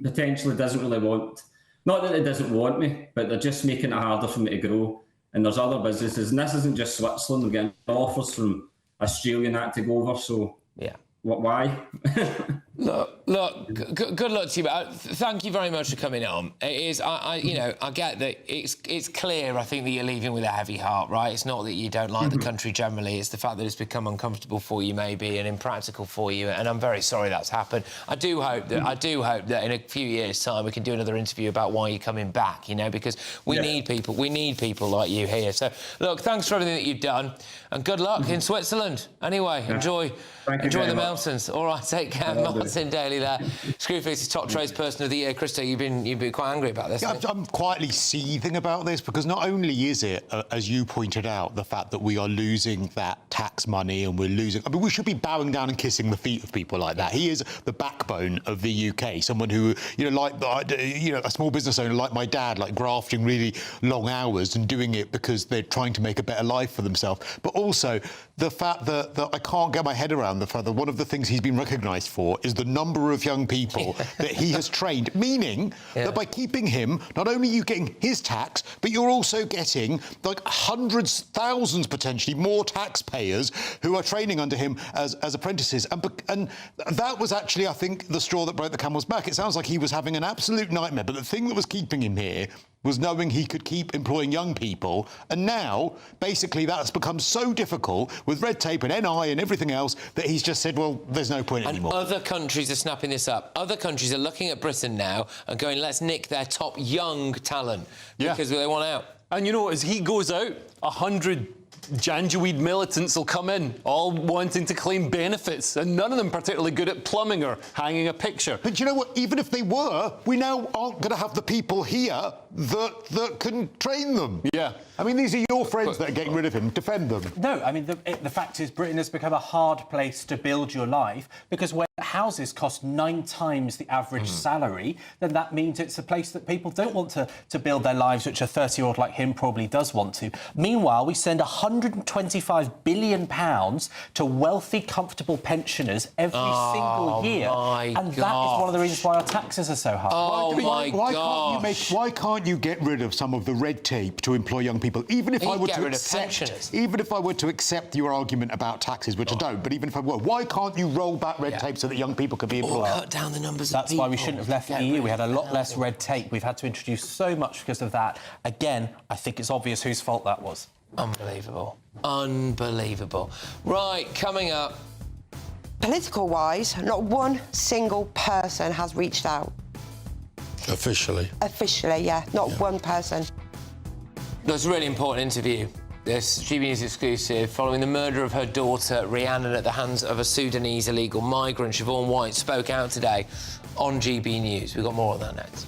potentially doesn't really want Not that it doesn't want me, but they're just making it harder for me to grow. And there's other businesses, and this isn't just Switzerland. We're getting offers from Australia and that to go over. So yeah, why? Look, good luck to you. Thank you very much for coming on. It is, I get that it's clear, I think, that you're leaving with a heavy heart, right? It's not that you don't like the country generally, it's the fact that it's become uncomfortable for you maybe and impractical for you, and I'm very sorry that's happened. I do hope that in a few years' time we can do another interview about why you're coming back, because we need people like you here. So, look, thanks for everything that you've done, and good luck in Switzerland. Anyway, enjoy the mountains. All right, take care. Martin Daly there, Screwface's top tradesperson of the year. Christo, you've been quite angry about this. Yeah, I'm quietly seething about this because not only is it, as you pointed out, the fact that we are losing that tax money and we're losing. I mean, we should be bowing down and kissing the feet of people like that. He is the backbone of the UK. Someone who, a small business owner like my dad, like grafting really long hours and doing it because they're trying to make a better life for themselves. But also the fact that I can't get my head around the fact that one of the things he's been recognised for is the number of young people that he has trained, meaning that by keeping him, not only are you getting his tax, but you're also getting like hundreds, thousands potentially more taxpayers who are training under him as apprentices. And that was actually, I think, the straw that broke the camel's back. It sounds like he was having an absolute nightmare, but the thing that was keeping him here was knowing he could keep employing young people. And now, basically, that's become so difficult with red tape and NI and everything else that he's just said, well, there's no point anymore. Other countries are snapping this up. Other countries are looking at Britain now and going, let's nick their top young talent because they want out. And, as he goes out, 100 Janjaweed militants will come in, all wanting to claim benefits, and none of them particularly good at plumbing or hanging a picture. But you know what? Even if they were, we now aren't going to have the people here that can train them. Yeah. I mean, these are your friends that are getting rid of him. Defend them. No, I mean, the fact is Britain has become a hard place to build your life because where houses cost 9 times the average salary, then that means it's a place that people don't want to build their lives, which a 30-year-old like him probably does want to. Meanwhile, we send £125 billion to wealthy, comfortable pensioners every single year. And that is one of the reasons why our taxes are so high. Why can't you get rid of some of the red tape to employ young people? Even if I were to accept your argument about taxes, which I don't, but even if I were, why can't you roll back red tape so that young people can be employed? Or cut down the numbers That's of people. why we shouldn't have left the EU. We had a lot less red tape. We've had to introduce so much because of that. Again, I think it's obvious whose fault that was. Unbelievable. Unbelievable. Right, coming up. Political-wise, not one single person has reached out. Officially? Officially, yeah. Not one person. That's a really important interview. This GBNews exclusive following the murder of her daughter, Rhiannon, at the hands of a Sudanese illegal migrant. Siobhan White spoke out today on GB News. We've got more on that next.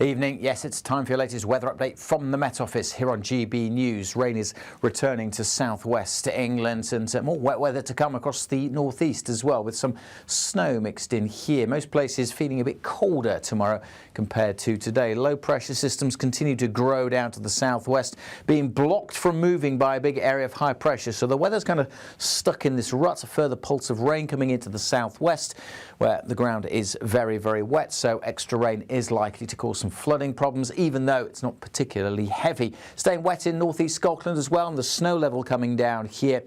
Evening. Yes, it's time for your latest weather update from the Met Office here on GB News. Rain is returning to southwest England and more wet weather to come across the northeast as well, with some snow mixed in here. Most places feeling a bit colder tomorrow compared to today. Low pressure systems continue to grow down to the southwest, being blocked from moving by a big area of high pressure. So the weather's kind of stuck in this rut. A further pulse of rain coming into the southwest, where the ground is very, very wet. So extra rain is likely to cause some flooding problems, even though it's not particularly heavy. Staying wet in northeast Scotland as well, and the snow level coming down here.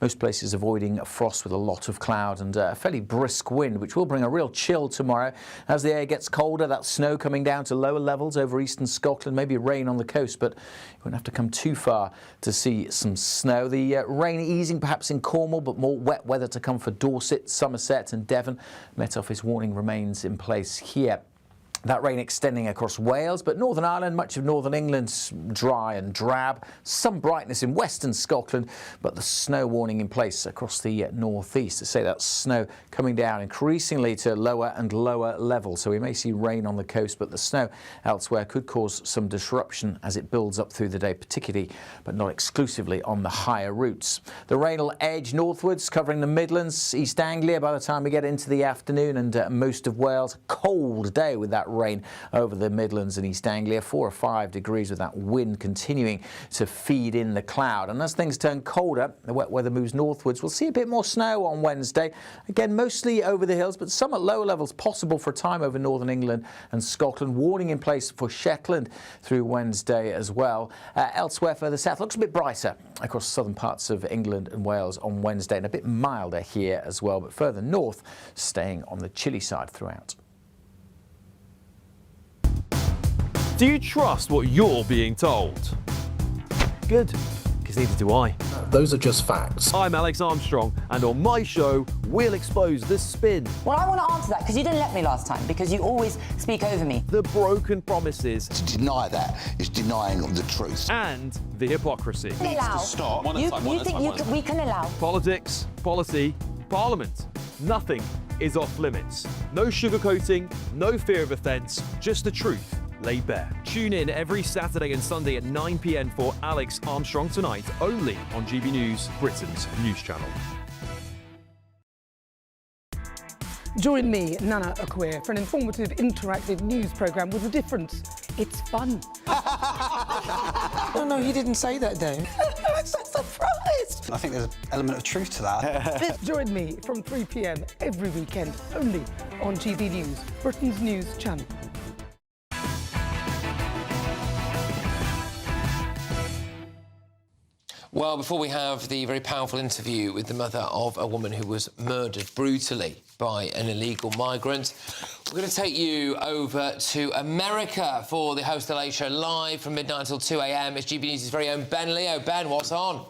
Most places avoiding frost with a lot of cloud and a fairly brisk wind, which will bring a real chill tomorrow. As the air gets colder, that snow coming down to lower levels over eastern Scotland, maybe rain on the coast, but you won't have to come too far to see some snow. The rain easing perhaps in Cornwall, but more wet weather to come for Dorset, Somerset and Devon. Met Office warning remains in place here. That rain extending across Wales, but Northern Ireland, much of Northern England's dry and drab. Some brightness in western Scotland, but the snow warning in place across the northeast. To say that snow coming down increasingly to lower and lower levels. So we may see rain on the coast, but the snow elsewhere could cause some disruption as it builds up through the day, particularly, but not exclusively, on the higher routes. The rain will edge northwards, covering the Midlands, East Anglia by the time we get into the afternoon, and most of Wales. Cold day with that rain over the Midlands and East Anglia, 4 or 5 degrees with that wind continuing to feed in the cloud. And as things turn colder, the wet weather moves northwards. We'll see a bit more snow on Wednesday. Again, mostly over the hills, but some at lower levels possible for a time over northern England and Scotland. Warning in place for Shetland through Wednesday as well. Elsewhere further south, looks a bit brighter across southern parts of England and Wales on Wednesday, and a bit milder here as well, but further north staying on the chilly side throughout. Do you trust what you're being told? Good, because neither do I. Those are just facts. I'm Alex Armstrong, and on my show, we'll expose the spin. Well, I want to answer that because you didn't let me last time, because you always speak over me. The broken promises. To deny that is denying the truth. And the hypocrisy. Allow. Stop. You think we can allow? Politics, policy, parliament. Nothing is off limits. No sugarcoating, no fear of offence, just the truth laid bare. Tune in every Saturday and Sunday at 9 p.m. for Alex Armstrong Tonight, only on GB News, Britain's news channel. Join me, Nana Akwe, for an informative, interactive news programme with a difference. It's fun. No, he didn't say that, Dave. I'm so surprised. I think there's an element of truth to that. Join me from 3 p.m. every weekend, only on GB News, Britain's news channel. Well, before we have the very powerful interview with the mother of a woman who was murdered brutally by an illegal migrant, we're going to take you over to America for the Host the Late Show live from midnight until 2 a.m. It's GB News' very own Ben Leo. Ben, what's on?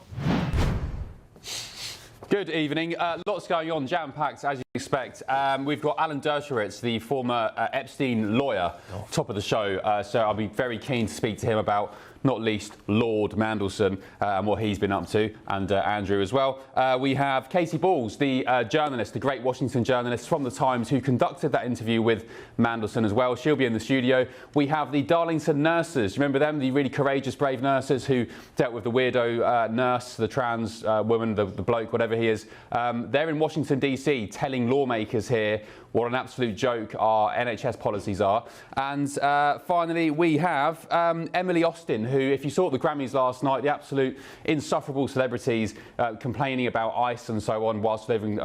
Good evening. Lots going on, jam-packed as you expect. We've got Alan Dershowitz, the former Epstein lawyer, top of the show. So I'll be very keen to speak to him about not least Lord Mandelson and what he's been up to, and Andrew as well. We have Katie Balls, the journalist, the great Washington journalist from The Times, who conducted that interview with Mandelson as well. She'll be in the studio. We have the Darlington nurses. Remember them? The really courageous, brave nurses who dealt with the weirdo nurse, the trans woman, the bloke, whatever he is. They're in Washington, D.C., telling lawmakers here what an absolute joke our NHS policies are. And finally, we have Emily Austin, who, if you saw at the Grammys last night, the absolute insufferable celebrities complaining about ICE and so on whilst living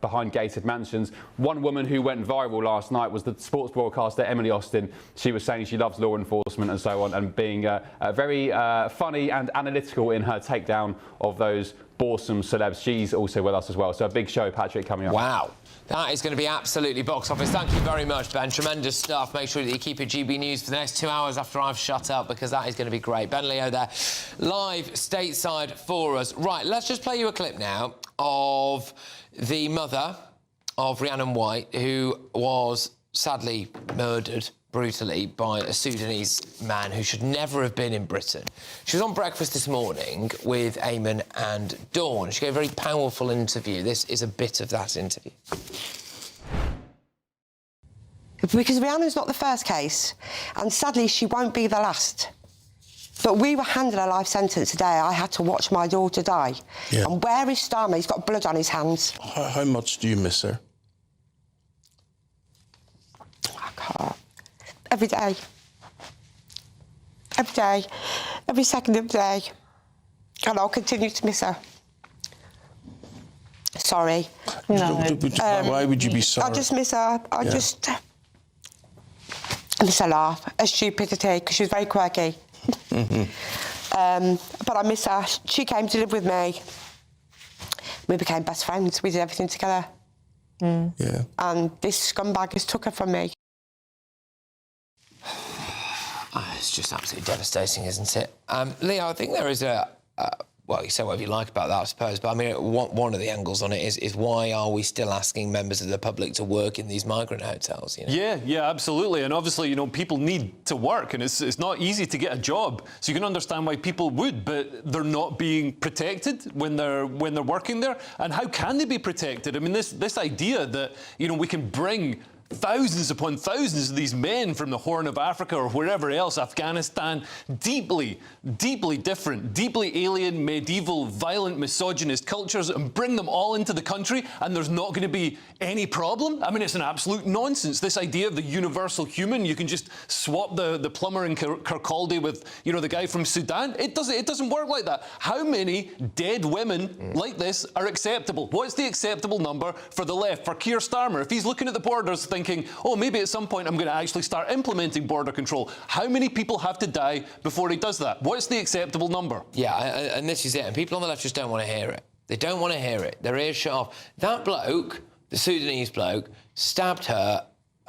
behind gated mansions. One woman who went viral last night was the sports broadcaster Emily Austin. She was saying she loves law enforcement and so on, and being very funny and analytical in her takedown of those boresome celebs. She's also with us as well. So a big show, Patrick, coming up. Wow. That is going to be absolutely box office. Thank you very much, Ben. Tremendous stuff. Make sure that you keep it GB News for the next 2 hours after I've shut up, because that is going to be great. Ben Leo there, live stateside for us. Right, let's just play you a clip now of the mother of Rhiannon White, who was sadly murdered brutally by a Sudanese man who should never have been in Britain. She was on Breakfast this morning with Eamon and Dawn. She gave a very powerful interview. This is a bit of that interview. Because Rhiannon's not the first case, and sadly she won't be the last. But we were handed a life sentence today. I had to watch my daughter die. Yeah. And where is Starmer? He's got blood on his hands. How much do you miss her? I can't. Every day. Every day. Every second of the day. And I'll continue to miss her. Sorry. No. Why would you be sorry? I just miss her. I miss her laugh, her stupidity, because she was very quirky. But I miss her. She came to live with me. We became best friends. We did everything together. Yeah. And this scumbag has took her from me. It's just absolutely devastating, isn't it? Leo, I think there is well, you say whatever you like about that, I suppose, but I mean, one of the angles on it is why are we still asking members of the public to work in these migrant hotels? You know? Yeah, absolutely. And obviously, you know, people need to work, and it's not easy to get a job. So you can understand why people would, but they're not being protected when they're working there. And how can they be protected? I mean, this idea that, you know, we can bring thousands upon thousands of these men from the Horn of Africa or wherever else, Afghanistan, deeply, deeply different, deeply alien, medieval, violent, misogynist cultures, and bring them all into the country, and there's not going to be any problem? I mean, it's an absolute nonsense. This idea of the universal human, you can just swap the plumber in Kirkcaldy with, you know, the guy from Sudan. It doesn't work like that. How many dead women like this are acceptable? What's the acceptable number for the left, for Keir Starmer? If he's looking at the borders thinking, oh, maybe at some point I'm going to actually start implementing border control, how many people have to die before he does that? What's the acceptable number? Yeah, and this is it. And people on the left just don't want to hear it. They don't want to hear it. Their ears shut off. That bloke, the Sudanese bloke, stabbed her,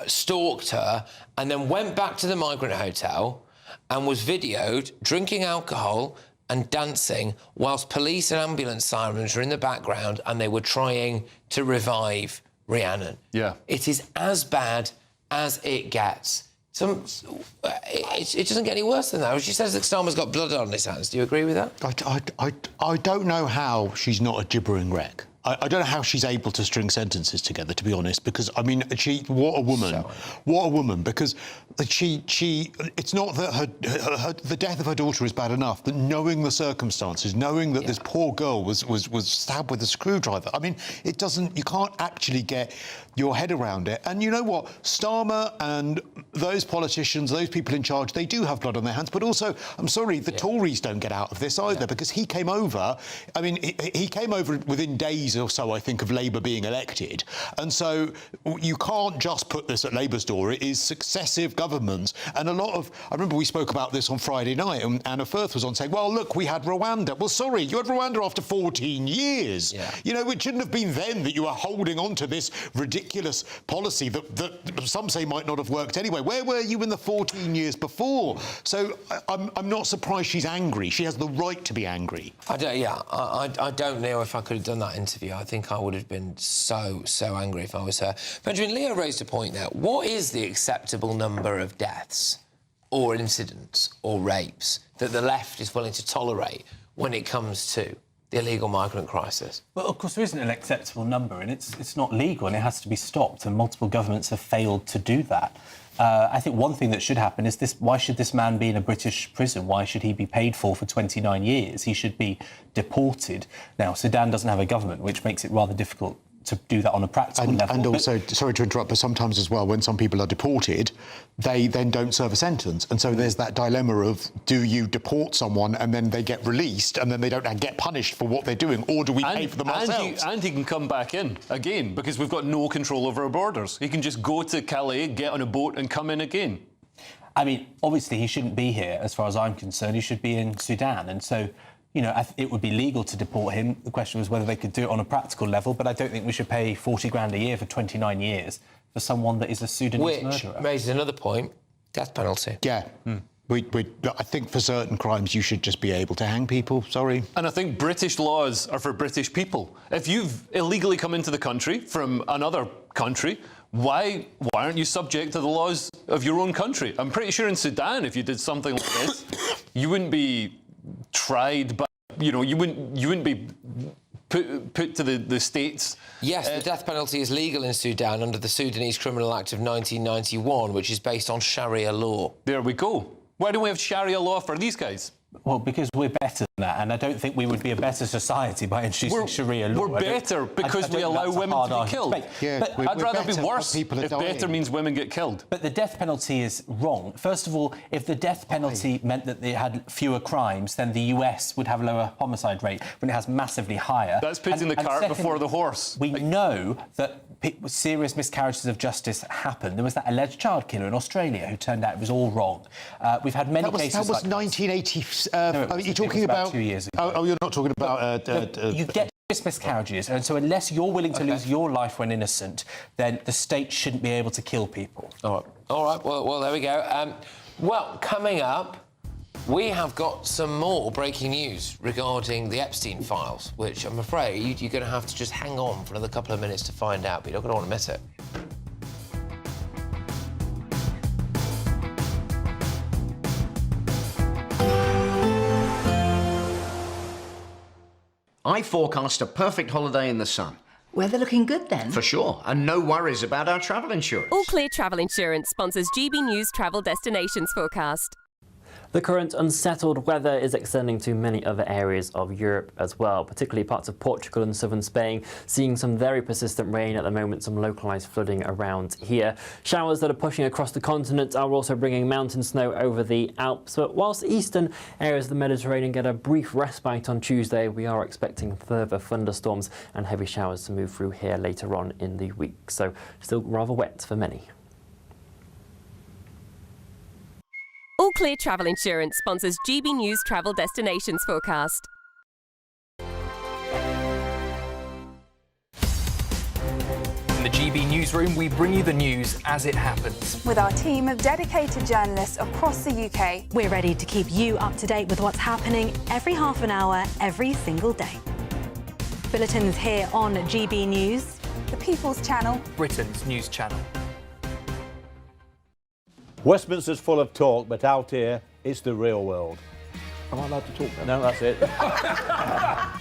stalked her, and then went back to the migrant hotel and was videoed drinking alcohol and dancing whilst police and ambulance sirens were in the background and they were trying to revive Rhiannon. Yeah. It is as bad as it gets. It doesn't get any worse than that. She says that Starmer's got blood on his hands. Do you agree with that? I don't know how she's not a gibbering wreck. I don't know how she's able to string sentences together, to be honest, because, I mean, what a woman, because it's not that the death of her daughter is bad enough, but knowing the circumstances, knowing that this poor girl was stabbed with a screwdriver, I mean, you can't actually get your head around it. And you know what? Starmer and those politicians, those people in charge, they do have blood on their hands, but also, I'm sorry, the Tories don't get out of this either, because he came over, I mean, he came over within days or so, I think, of Labour being elected. And so you can't just put this at Labour's door. It is successive governments. And I remember we spoke about this on Friday night, and Anna Firth was on saying, well, look, we had Rwanda. Well, sorry, you had Rwanda after 14 years. Yeah. You know, it shouldn't have been then that you were holding on to this ridiculous policy that some say might not have worked anyway. Where were you in the 14 years before? So I'm not surprised she's angry. She has the right to be angry. I don't know if I could have done that interview. I think I would have been so angry if I was her. Benjamin, Leo raised a point there. What is the acceptable number of deaths or incidents or rapes that the left is willing to tolerate when it comes to the illegal migrant crisis? Well, of course, there isn't an acceptable number, and it's not legal, and it has to be stopped, and multiple governments have failed to do that. I think one thing that should happen is this: why should this man be in a British prison? Why should he be paid for 29 years? He should be deported. Now, Sudan doesn't have a government, which makes it rather difficult to do that on a practical level. And also, sorry to interrupt, but sometimes as well, when some people are deported, they then don't serve a sentence. And so there's that dilemma of, do you deport someone and then they get released and then they don't get punished for what they're doing, or do we pay for them ourselves? And he can come back in again, because we've got no control over our borders. He can just go to Calais, get on a boat and come in again. I mean, obviously he shouldn't be here, as far as I'm concerned. He should be in Sudan. And so, you know, it would be legal to deport him. The question was whether they could do it on a practical level, but I don't think we should pay 40 grand a year for 29 years for someone that is a Sudanese murderer. Which raises another point: death penalty. Yeah. I think for certain crimes you should just be able to hang people, sorry. And I think British laws are for British people. If you've illegally come into the country from another country, why aren't you subject to the laws of your own country? I'm pretty sure in Sudan, if you did something like this, you wouldn't be tried, but you wouldn't be put to the states. Yes, the death penalty is legal in Sudan under the Sudanese Criminal Act of 1991, which is based on Sharia law. There we go. Why don't we have Sharia law for these guys? Well, because we're better than that, and I don't think we would be a better society by introducing Sharia law. We're better because we allow women to be killed. But I'd rather be worse if better means women get killed. But the death penalty is wrong. First of all, if the death penalty meant that they had fewer crimes, then the US would have a lower homicide rate, when it has massively higher. That's putting the cart before the horse. We know that serious miscarriages of justice happen. There was that alleged child killer in Australia who turned out it was all wrong. We've had many cases like that. That was 1980. Are you talking about 2 years ago? Oh, you're not talking about. You get miscarriages, and so unless you're willing to lose your life when innocent, then the state shouldn't be able to kill people. All right. Well, there we go. Well, coming up, we have got some more breaking news regarding the Epstein files, which I'm afraid you're going to have to just hang on for another couple of minutes to find out, but you're not going to want to miss it. I forecast a perfect holiday in the sun. Weather looking good then? For sure, and no worries about our travel insurance. All Clear Travel Insurance sponsors GB News travel destinations forecast. The current unsettled weather is extending to many other areas of Europe as well, particularly parts of Portugal and southern Spain, seeing some very persistent rain at the moment, some localised flooding around here. Showers that are pushing across the continent are also bringing mountain snow over the Alps, but whilst eastern areas of the Mediterranean get a brief respite on Tuesday, we are expecting further thunderstorms and heavy showers to move through here later on in the week, so still rather wet for many. All Clear Travel Insurance sponsors GB News travel destinations forecast. In the GB newsroom, we bring you the news as it happens. With our team of dedicated journalists across the UK, we're ready to keep you up to date with what's happening every half an hour, every single day. Bulletins here on GB News, the People's Channel, Britain's news channel. Westminster's full of talk, but out here, it's the real world. Am I allowed to talk now? No, that's it.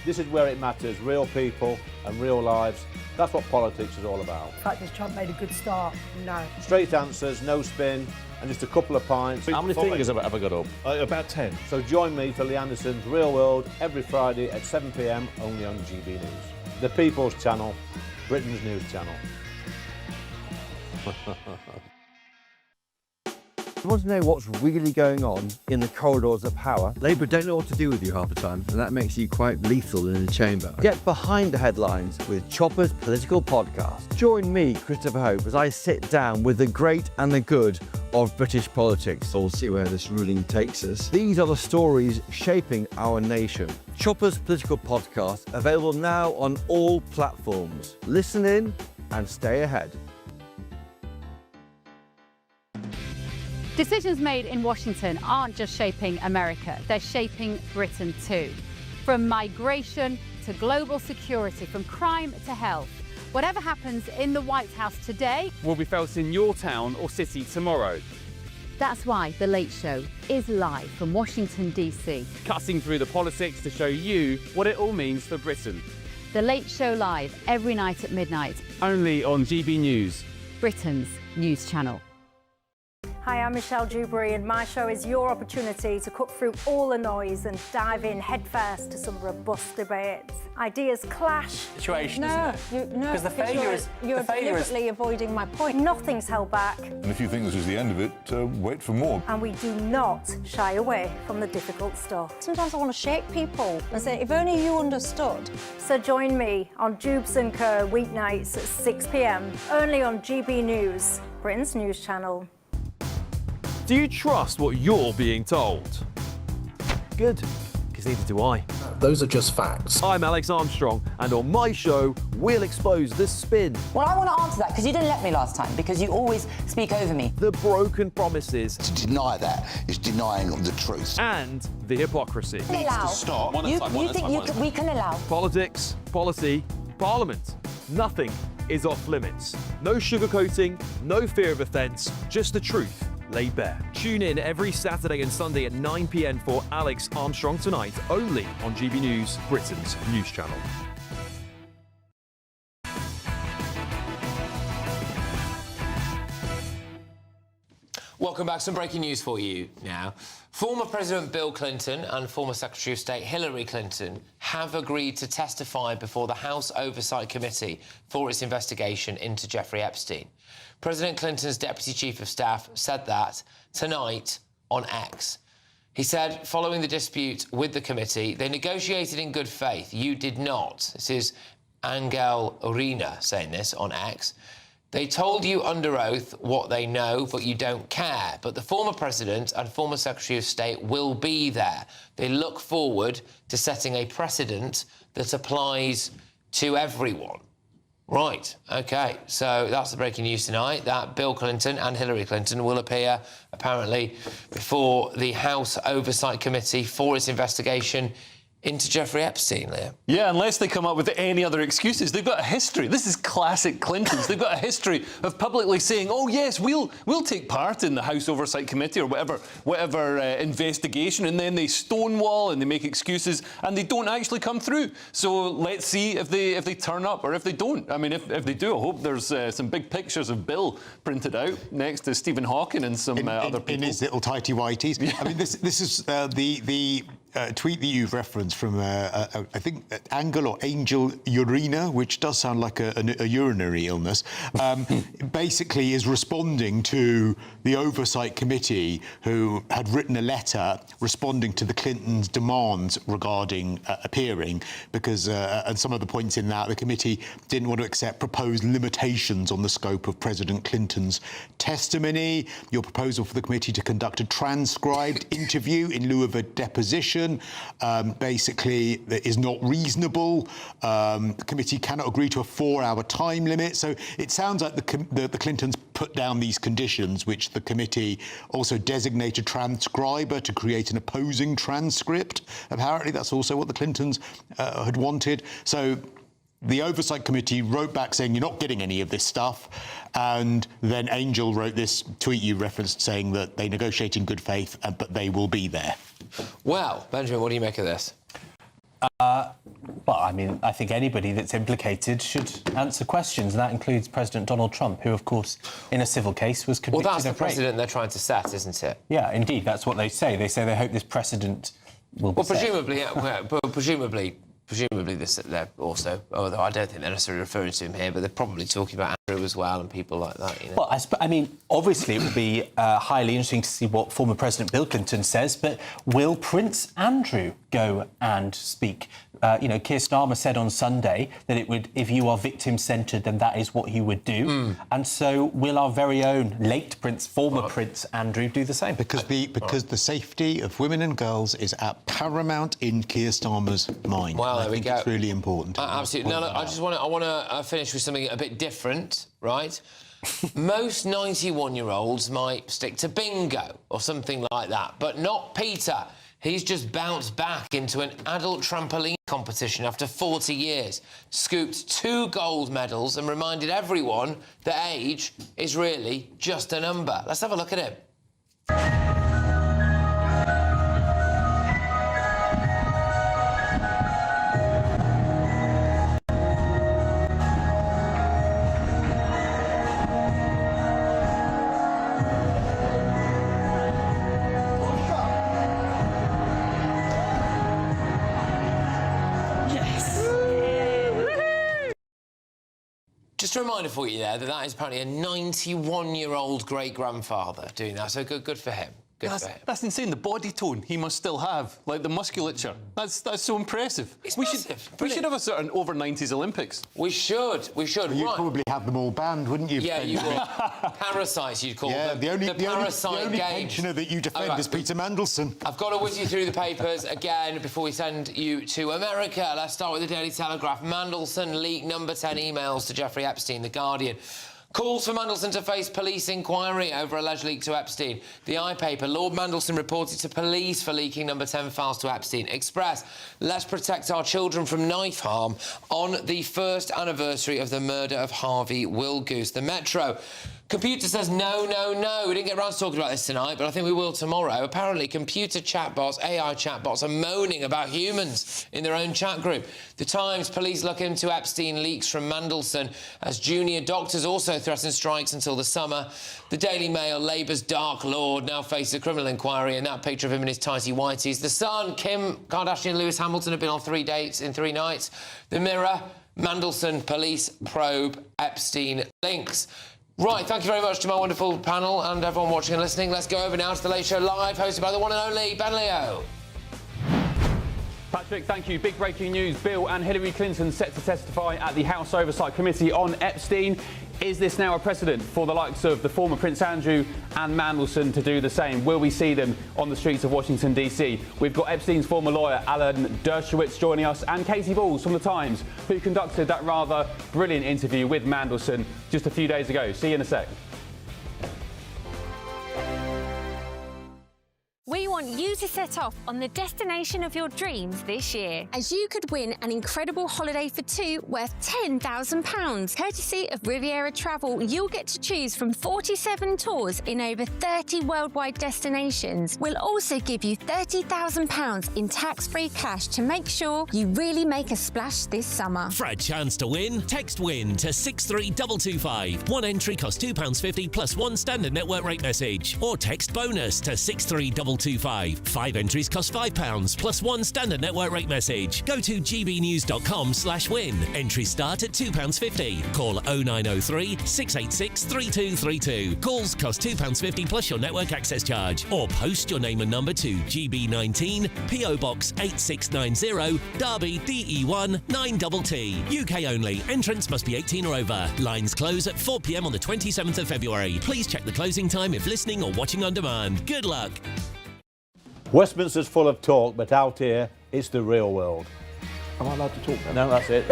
This is where it matters, real people and real lives. That's what politics is all about. In fact, has Trump made a good start? No. Straight answers, no spin, and just a couple of pints. How many fingers have I got up? About 10. So join me for Lee Anderson's Real World every Friday at 7 p.m. only on GB News. The People's Channel, Britain's news channel. You want to know what's really going on in the corridors of power? Labour don't know what to do with you half the time, and that makes you quite lethal in the chamber. Get behind the headlines with Chopper's political podcast. Join me, Christopher Hope, as I sit down with the great and the good of British politics. We'll see where this ruling takes us. These are the stories shaping our nation. Chopper's political podcast, available now on all platforms. Listen in and stay ahead. Decisions made in Washington aren't just shaping America, they're shaping Britain too. From migration to global security, from crime to health. Whatever happens in the White House today will be felt in your town or city tomorrow. That's why The Late Show is live from Washington, D.C. Cutting through the politics to show you what it all means for Britain. The Late Show live every night at midnight. Only on GB News, Britain's news channel. Hi, I'm Michelle Dewberry, and my show is your opportunity to cut through all the noise and dive in headfirst to some robust debates. Ideas clash. Situation, no, isn't it? Because the failure is you're deliberately avoiding my point. Nothing's held back. And if you think this is the end of it, wait for more. And we do not shy away from the difficult stuff. Sometimes I want to shake people and say, if only you understood. So join me on Jubes & Co. weeknights at 6 p.m. only on GB News, Britain's news channel. Do you trust what you're being told? Good, because neither do I. Those are just facts. I'm Alex Armstrong, and on my show, we'll expose the spin. Well, I want to answer that, because you didn't let me last time, because you always speak over me. The broken promises. To deny that is denying the truth. And the hypocrisy. We can allow. Stop. You think we can allow. Politics, policy, parliament. Nothing is off limits. No sugarcoating, no fear of offence, just the truth laid bare. Tune in every Saturday and Sunday at 9 p.m. for Alex Armstrong Tonight, only on GB News, Britain's news channel. Welcome back. Some breaking news for you now. Former President Bill Clinton and former Secretary of State Hillary Clinton have agreed to testify before the House Oversight Committee for its investigation into Jeffrey Epstein. President Clinton's Deputy Chief of Staff said that tonight on X. He said, following the dispute with the committee, they negotiated in good faith. You did not. This is Angel Urena saying this on X. They told you under oath what they know, but you don't care. But the former president and former Secretary of State will be there. They look forward to setting a precedent that applies to everyone. Right, OK, so that's the breaking news tonight, that Bill Clinton and Hillary Clinton will appear, apparently, before the House Oversight Committee for its investigation into Jeffrey Epstein, Liam. Yeah, unless they come up with any other excuses. They've got a history. This is classic Clintons. They've got a history of publicly saying, oh, yes, we'll take part in the House Oversight Committee or whatever investigation, and then they stonewall and they make excuses and they don't actually come through. So let's see if they turn up or if they don't. I mean, if they do, I hope there's some big pictures of Bill printed out next to Stephen Hawking and some other people. In his little tighty whities. Yeah. I mean, this is the tweet that you've referenced from, I think, Angel Urina, which does sound like a urinary illness, basically is responding to the Oversight Committee, who had written a letter responding to the Clintons' demands regarding appearing, because, and some of the points in that, the committee didn't want to accept proposed limitations on the scope of President Clinton's testimony. Your proposal for the committee to conduct a transcribed interview in lieu of a deposition basically is not reasonable. The committee cannot agree to a 4-hour time limit. So it sounds like the Clintons put down these conditions, which the committee also designated transcriber to create an opposing transcript. Apparently, that's also what the Clintons had wanted. So the Oversight Committee wrote back saying, you're not getting any of this stuff. And then Angel wrote this tweet you referenced saying that they negotiate in good faith, but they will be there. Well, Benjamin, what do you make of this? Well, I mean, I think anybody that's implicated should answer questions, and that includes President Donald Trump, who, of course, in a civil case was convicted of rape. Well, that's the precedent they're trying to set, isn't it? Yeah, indeed, that's what they say. They say they hope this precedent will be set. Presumably, presumably this they're also, although I don't think they're necessarily referring to him here, but they're probably talking about Andrew as well and people like that, you know. Well, I mean, obviously it would be highly interesting to see what former President Bill Clinton says, but will Prince Andrew go and speak? You know, Keir Starmer said on Sunday that it would, if you are victim-centred, then that is what he would do. And so will our very own late former Prince Andrew do the same? Because the safety of women and girls is at paramount in Keir Starmer's mind. Well, there we go. It's really important. Absolutely. No, I want to finish with something a bit different, right? Most 91-year-olds might stick to bingo or something like that, but not Peter. He's just bounced back into an adult trampoline competition after 40 years, scooped 2 gold medals and reminded everyone that age is really just a number. Let's have a look at him. Just a reminder for you there that is apparently a 91-year-old great-grandfather doing that, so good for him. That's insane. The body tone he must still have, like the musculature. That's so impressive. We should have a sort of over 90s Olympics. We should. You'd probably have them all banned, wouldn't you? Yeah, you would. Parasites, you'd call them. The only Parasite Games. pensioner that you defend is Peter Mandelson. I've got to whiz you through the papers again before we send you to America. Let's start with the Daily Telegraph. Mandelson leaked number 10 emails to Jeffrey Epstein, The Guardian. Calls for Mandelson to face police inquiry over alleged leak to Epstein. The iPaper, Lord Mandelson reported to police for leaking number 10 files to Epstein. Express, let's protect our children from knife harm on the first anniversary of the murder of Harvey Wilgoose. The Metro, computer says no. We didn't get around to talking about this tonight, but I think we will tomorrow. Apparently, computer chatbots, AI chatbots, are moaning about humans in their own chat group. The Times, police look into Epstein leaks from Mandelson as junior doctors also threaten strikes until the summer. The Daily Mail, Labour's Dark Lord now faces a criminal inquiry, and that picture of him in his tighty whities. The Sun, Kim Kardashian and Lewis Hamilton have been on 3 dates in 3 nights. The Mirror, Mandelson police probe Epstein links. Right, thank you very much to my wonderful panel and everyone watching and listening. Let's go over now to The Late Show Live, hosted by the one and only Ben Leo. Patrick, thank you. Big breaking news. Bill and Hillary Clinton set to testify at the House Oversight Committee on Epstein. Is this now a precedent for the likes of the former Prince Andrew and Mandelson to do the same? Will we see them on the streets of Washington, D.C.? We've got Epstein's former lawyer, Alan Dershowitz, joining us, and Katie Balls from The Times, who conducted that rather brilliant interview with Mandelson just a few days ago. See you in a sec. We want want you to set off on the destination of your dreams this year, as you could win an incredible holiday for two worth £10,000. Courtesy of Riviera Travel, you'll get to choose from 47 tours in over 30 worldwide destinations. We'll also give you £30,000 in tax-free cash to make sure you really make a splash this summer. For a chance to win, text WIN to 63225. One entry costs £2.50 plus one standard network rate message. Or text BONUS to 63225. 5 entries cost £5 plus one standard network rate message. Go to gbnews.com/win. Entries start at £2.50. Call 0903 686 3232. Calls cost £2.50 plus your network access charge. Or post your name and number to GB19, PO Box 8690, Derby DE1 9TT. UK only. Entrance must be 18 or over. Lines close at 4 p.m. on the 27th of February. Please check the closing time if listening or watching on demand. Good luck. Westminster's full of talk, but out here, it's the real world. Am I allowed to talk now? No, that's it.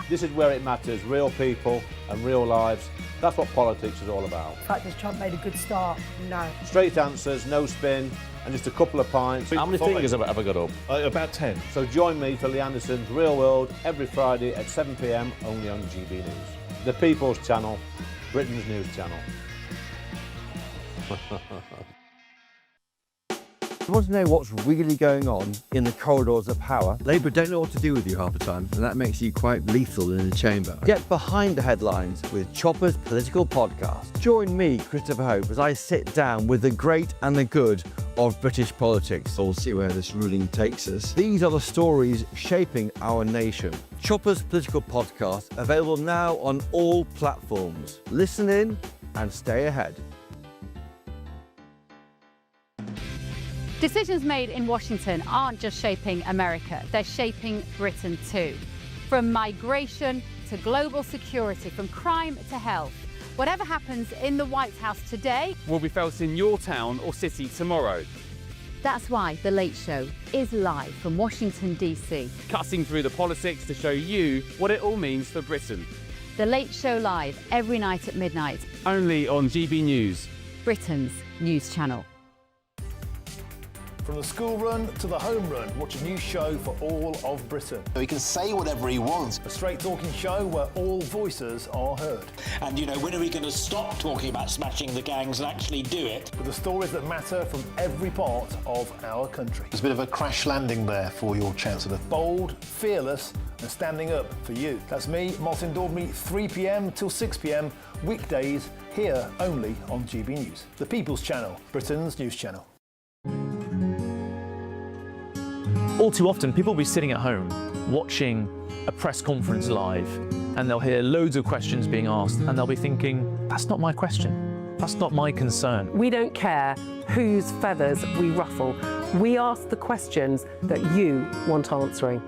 This is where it matters. Real people and real lives. That's what politics is all about. The fact that Trump made a good start, no. Straight answers, no spin, and just a couple of pints. How many fingers have I got up? About 10. So join me for Lee Anderson's Real World every Friday at 7 p.m. only on GB News. The People's Channel, Britain's news channel. You want to know what's really going on in the corridors of power? Labour don't know what to do with you half the time, and that makes you quite lethal in the chamber. Get behind the headlines with Chopper's political podcast. Join me, Christopher Hope, as I sit down with the great and the good of British politics. We'll see where this ruling takes us. These are the stories shaping our nation. Chopper's political podcast, available now on all platforms. Listen in and stay ahead. Decisions made in Washington aren't just shaping America, they're shaping Britain too. From migration to global security, from crime to health. Whatever happens in the White House today will be felt in your town or city tomorrow. That's why The Late Show is live from Washington, D.C. Cutting through the politics to show you what it all means for Britain. The Late Show live every night at midnight. Only on GB News, Britain's news channel. From the school run to the home run, watch a new show for all of Britain. He can say whatever he wants. A straight talking show where all voices are heard. And, you know, when are we going to stop talking about smashing the gangs and actually do it? With the stories that matter from every part of our country. There's a bit of a crash landing there for your Chancellor. Bold, fearless and standing up for you. That's me, Martin Daubney, 3 p.m. till 6 p.m. weekdays, here only on GB News. The People's Channel, Britain's news channel. All too often, people will be sitting at home watching a press conference live, and they'll hear loads of questions being asked, and they'll be thinking, that's not my question. That's not my concern. We don't care whose feathers we ruffle. We ask the questions that you want answering.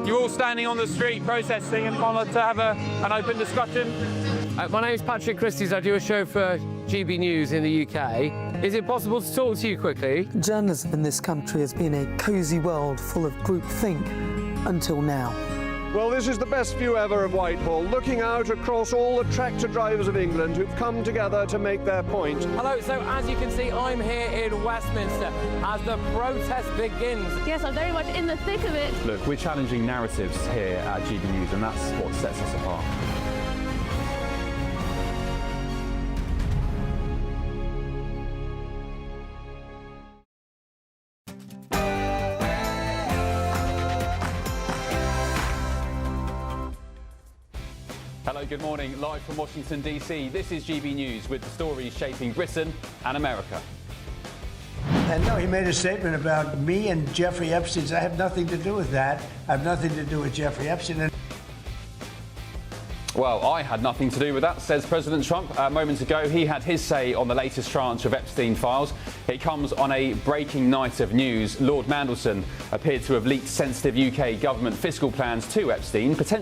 You're all standing on the street protesting and want to have an open discussion. My name is Patrick Christys. I do a show for GB News in the UK. Is it possible to talk to you quickly? Journalism in this country has been a cosy world full of groupthink until now. Well, this is the best view ever of Whitehall, looking out across all the tractor drivers of England who've come together to make their point. Hello, so as you can see, I'm here in Westminster as the protest begins. Yes, I'm very much in the thick of it. Look, we're challenging narratives here at GB News, and that's what sets us apart. Hello, good morning. Live from Washington, D.C. This is GB News with the stories shaping Britain and America. And no, he made a statement about me and Jeffrey Epstein. I have nothing to do with that. I have nothing to do with Jeffrey Epstein. Well, I had nothing to do with that, says President Trump. Moments ago, he had his say on the latest tranche of Epstein files. It comes on a breaking night of news. Lord Mandelson appeared to have leaked sensitive UK government fiscal plans to Epstein, potentially